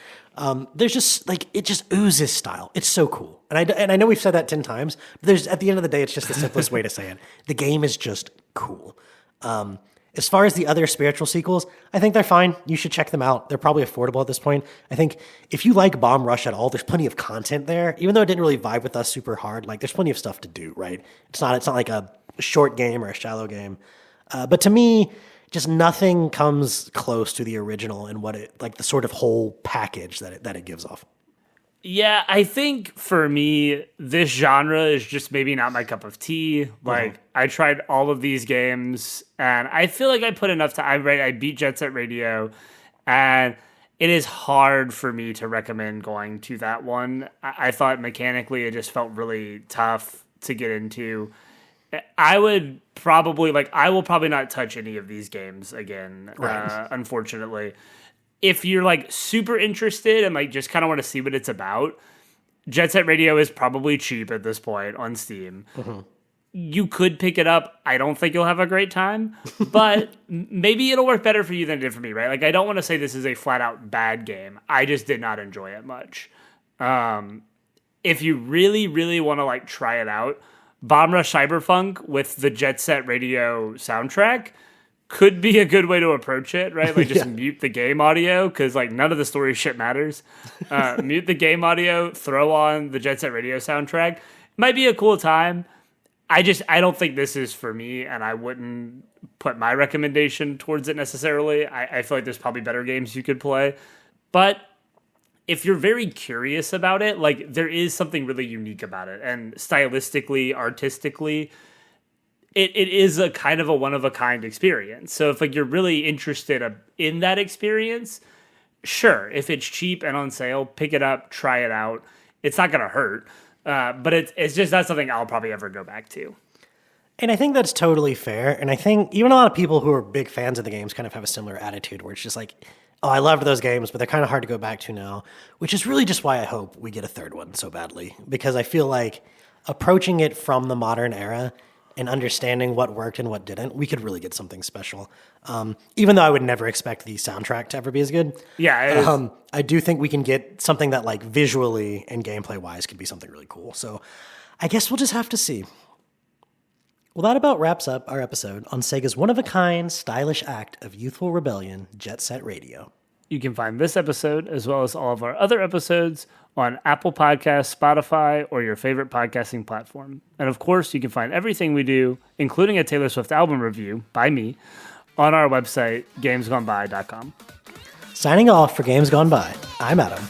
There's just like, it just oozes style. It's so cool. And I know we've said that 10 times, but at the end of the day, it's just the simplest way to say it. The game is just cool. As far as the other spiritual sequels, I think they're fine. You should check them out. They're probably affordable at this point. I think if you like Bomb Rush at all, there's plenty of content there. Even though it didn't really vibe with us super hard, like there's plenty of stuff to do, right? It's not like a short game or a shallow game. But to me, just nothing comes close to the original and what it, like the sort of whole package that it gives off. Yeah, I think for me, this genre is just maybe not my cup of tea. Like, I tried all of these games, and I feel like I put enough time. I beat Jet Set Radio, and it is hard for me to recommend going to that one. I thought mechanically it just felt really tough to get into. I will probably not touch any of these games again, unfortunately. If you're like super interested and like just kind of want to see what it's about, Jet Set Radio is probably cheap at this point on Steam. You could pick it up. I don't think you'll have a great time, but maybe it'll work better for you than it did for me, right? Like, I don't want to say this is a flat out bad game. I just did not enjoy it much. If you really, really want to like try it out, Bomb Rush Cyberpunk with the Jet Set Radio soundtrack could be a good way to approach it, right? Like just mute the game audio because like none of the story shit matters. Mute the game audio, throw on the Jet Set Radio soundtrack. Might be a cool time. I don't think this is for me, and I wouldn't put my recommendation towards it necessarily. I feel like there's probably better games you could play. But if you're very curious about it, like there is something really unique about it. And stylistically, artistically, it is a kind of a one-of-a-kind experience. So if like you're really interested in that experience, sure, if it's cheap and on sale, pick it up, try it out. It's not going to hurt, but it's just not something I'll probably ever go back to. And I think that's totally fair. And I think even a lot of people who are big fans of the games kind of have a similar attitude where it's just like, oh, I loved those games, but they're kind of hard to go back to now, which is really just why I hope we get a third one so badly. Because I feel like approaching it from the modern era and understanding what worked and what didn't, we could really get something special. Even though I would never expect the soundtrack to ever be as good. Yeah. I do think we can get something that like visually and gameplay wise could be something really cool. So I guess we'll just have to see. Well, that about wraps up our episode on Sega's one-of-a-kind, stylish act of youthful rebellion, Jet Set Radio. You can find this episode, as well as all of our other episodes, on Apple Podcasts, Spotify, or your favorite podcasting platform. And of course, you can find everything we do, including a Taylor Swift album review by me, on our website, gamesgoneby.com. Signing off for Games Gone By, I'm Adam.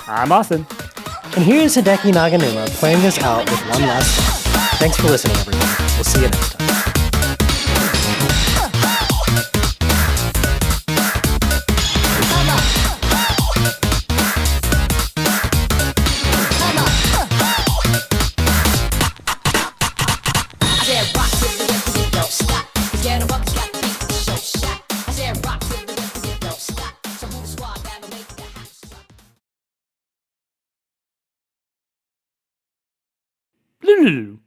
I'm Austin. And here's Hideki Naganuma playing us out with one last song. Thanks for listening, everyone. We'll see you next time. Lulu.